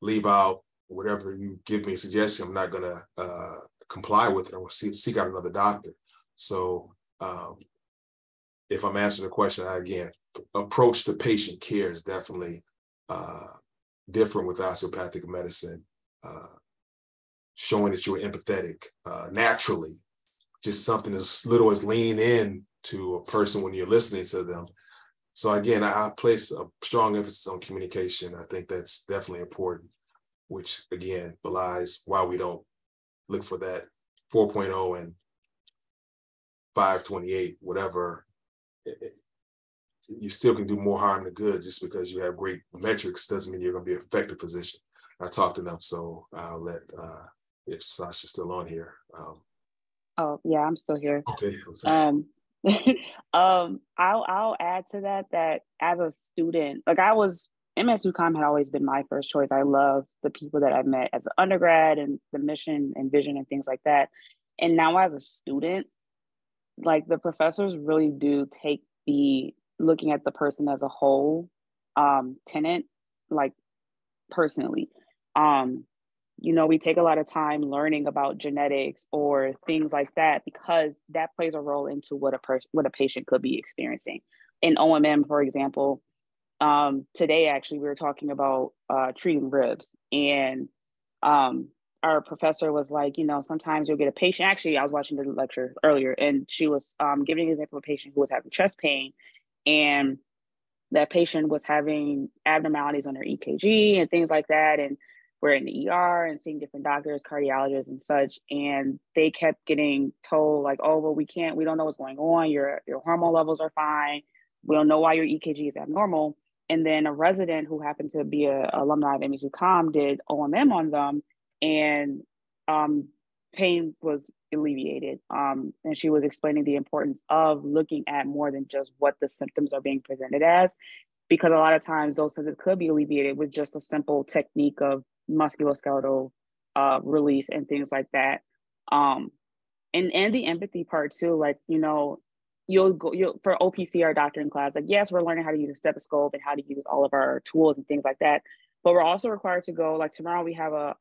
leave out whatever you give me a suggestion. I'm not going to comply with it. I'm going to seek out another doctor. So if I'm answering the question, again, approach to patient care is definitely different with osteopathic medicine, showing that you're empathetic naturally, just something as little as leaning in to a person when you're listening to them. So again, I place a strong emphasis on communication. I think that's definitely important, which again belies why we don't look for that 4.0 and 528, whatever. You still can do more harm than good. Just because you have great metrics doesn't mean you're going to be an effective physician. I talked enough, so I'll let, if Sasha's still on here. Oh yeah, I'm still here. Okay. I'll add to that as a student, MS-UCOM had always been my first choice. I loved the people that I met as an undergrad and the mission and vision and things like that. And now as a student, the professors really do take the looking at the person as a whole tenet, personally. We take a lot of time learning about genetics or things like that because that plays a role into what a patient could be experiencing. In OMM, for example, today actually we were talking about treating ribs, and our professor was like, sometimes you'll get a patient. Actually, I was watching the lecture earlier, and she was giving an example of a patient who was having chest pain, and that patient was having abnormalities on their EKG and things like that, and we're in the ER and seeing different doctors, cardiologists and such. And they kept getting told oh, well, we don't know what's going on. Your hormone levels are fine. We don't know why your EKG is abnormal. And then a resident who happened to be an alumni of MS-UCOM did OMM on them, and pain was alleviated. And she was explaining the importance of looking at more than just what the symptoms are being presented as, because a lot of times those symptoms could be alleviated with just a simple technique of musculoskeletal release and things like that. And the empathy part too, like, you know, you'll for OPC, our doctoring class, like, yes, we're learning how to use a stethoscope and how to use all of our tools and things like that. But we're also required to go, like tomorrow we have a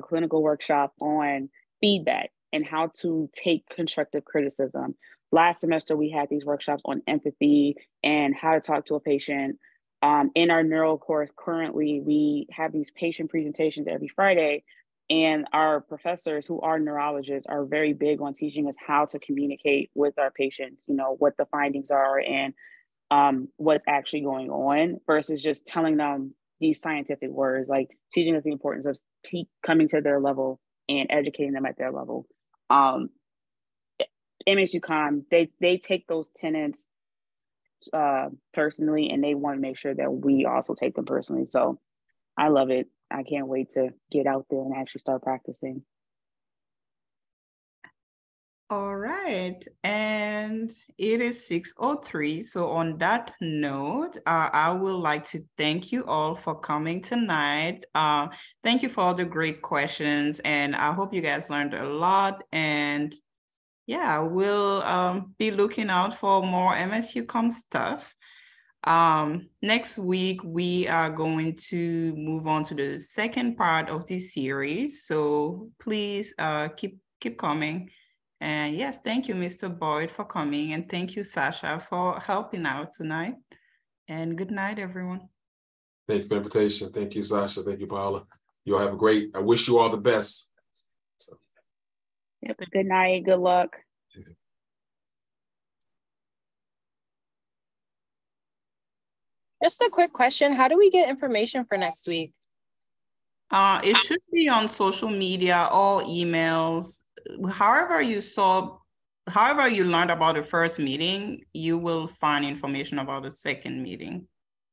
clinical workshop on feedback and how to take constructive criticism. Last semester, we had these workshops on empathy and how to talk to a patient. In our neuro course, currently, we have these patient presentations every Friday, and our professors who are neurologists are very big on teaching us how to communicate with our patients, you know, what the findings are and what's actually going on versus just telling them these scientific words, like teaching us the importance of coming to their level and educating them at their level. MSUCOM, they take those tenets personally, and they want to make sure that we also take them personally. So I love it. I can't wait to get out there and actually start practicing. All right, and it is 6:03. So on that note, I would like to thank you all for coming tonight. Thank you for all the great questions, and I hope you guys learned a lot. And yeah, we'll be looking out for more MSUCOM stuff. Next week, we are going to move on to the second part of this series. So please keep coming. And yes, thank you, Mr. Boyd, for coming. And thank you, Sasha, for helping out tonight. And good night, everyone. Thank you for the invitation. Thank you, Sasha. Thank you, Paula. You all have a great, I wish you all the best. So. Yep. Good night. Good luck. Just a quick question. How do we get information for next week? It should be on social media or emails. However you learned about the first meeting, you will find information about the second meeting.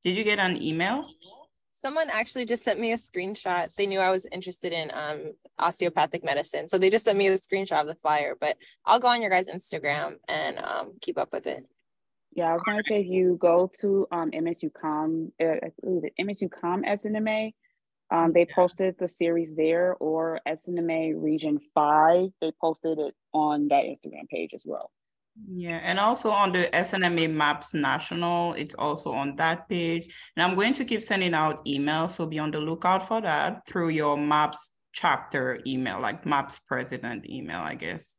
Did you get an email? Someone actually just sent me a screenshot. They knew I was interested in osteopathic medicine. So they just sent me a screenshot of the flyer, but I'll go on your guys' Instagram and keep up with it. Yeah, I was going to say, if you go to MSUCOM, MSUCOM SNMA, they posted the series there, or SNMA Region 5, they posted it on that Instagram page as well. Yeah, and also on the SNMA Maps National, it's also on that page. And I'm going to keep sending out emails, so be on the lookout for that through your Maps chapter email, like Maps president email, I guess.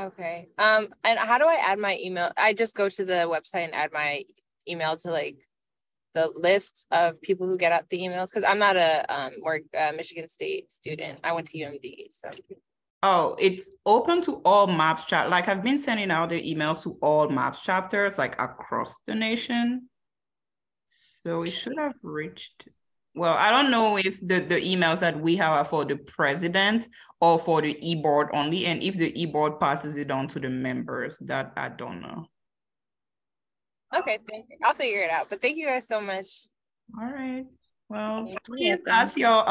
Okay. And how do I add my email? I just go to the website and add my email to like the list of people who get out the emails, because I'm not a Michigan State student. I went to UMD. So. Oh, it's open to all MAPS chapters. Like I've been sending out the emails to all MAPS chapters, like across the nation. So it should have reached. Well, I don't know if the emails that we have are for the president or for the e-board only. And if the e-board passes it on to the members, that I don't know. Okay, thank you. I'll figure it out. But thank you guys so much. All right. Well, please ask your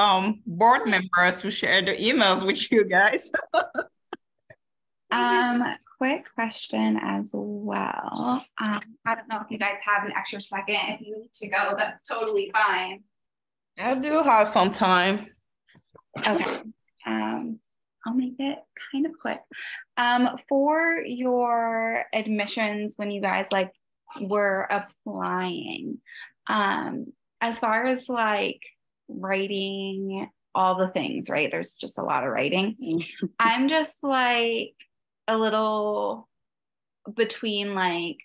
board members to share the emails with you guys. Quick question as well. I don't know if you guys have an extra second. If you need to go, that's totally fine. I do have some time. Okay. I'll make it kind of quick. For your admissions, when you guys like were applying, as far as like writing all the things, right? There's just a lot of writing. I'm just like a little between like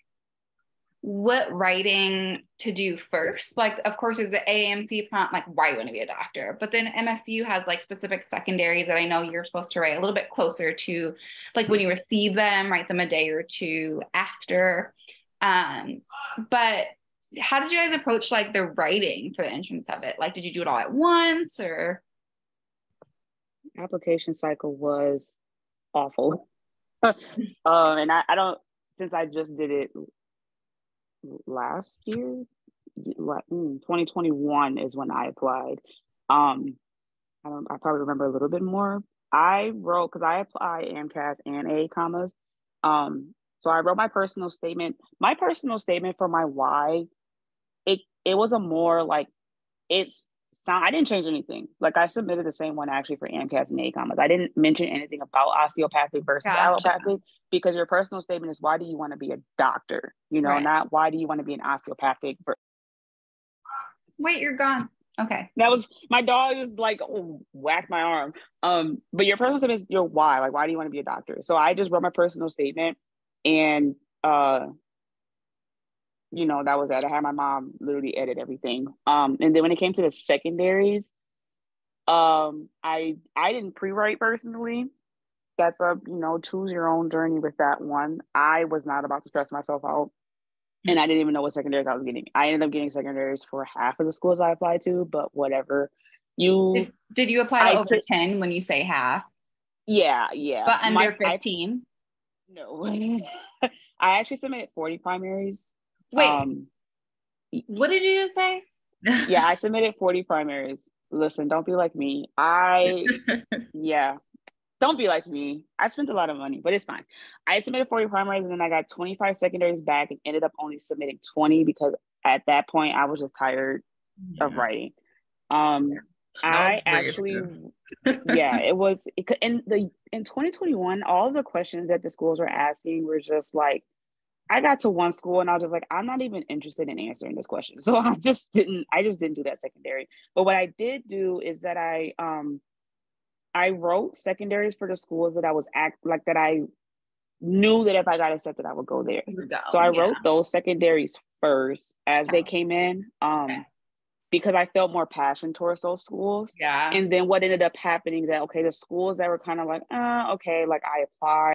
what writing to do first. Like, of course, there's the AAMC prompt, like why you want to be a doctor, but then MSU has like specific secondaries that I know you're supposed to write a little bit closer to like when you receive them, write them a day or two after. But how did you guys approach like the writing for the entrance of it? Like, did you do it all at once or? Application cycle was awful. And I don't, since I just did it last year, 2021 is when I applied. I probably remember a little bit more. I wrote, because I apply AMCAS and AACOMAS. So I wrote my personal statement. My personal statement for my why, it was a more like, it's I didn't change anything. Like I submitted the same one actually for AMCAS and ACOMLEX. I didn't mention anything about osteopathic versus allopathic, because your personal statement is, why do you want to be a doctor? You know, not why do you want to be an osteopathic. Wait, you're gone. Okay. That was, my dog just like whacked my arm. But your personal statement is your why. Like, why do you want to be a doctor? So I just wrote my personal statement, and you know, that was that. I had my mom literally edit everything. And then when it came to the secondaries, I didn't pre-write personally. That's a, you know, choose your own journey with that one. I was not about to stress myself out, and I didn't even know what secondaries I was getting. I ended up getting secondaries for half of the schools I applied to, but whatever. Did you apply to over 10 when you say half? Yeah. But under 15? No. I actually submitted 40 primaries. Wait, what did you just say? Yeah, I submitted 40 primaries. Listen, don't be like me. Don't be like me. I spent a lot of money, but it's fine. I submitted 40 primaries, and then I got 25 secondaries back and ended up only submitting 20 because at that point I was just tired of writing. I actually, it was in 2021, all the questions that the schools were asking were just like, I got to one school and I was just like, I'm not even interested in answering this question. So I just didn't do that secondary. But what I did do is that I wrote secondaries for the schools that I was that I knew that if I got accepted, I would go there. So I wrote those secondaries first as they came in, because I felt more passion towards those schools. And then what ended up happening is that, okay, the schools that were kind of like, okay, like I applied.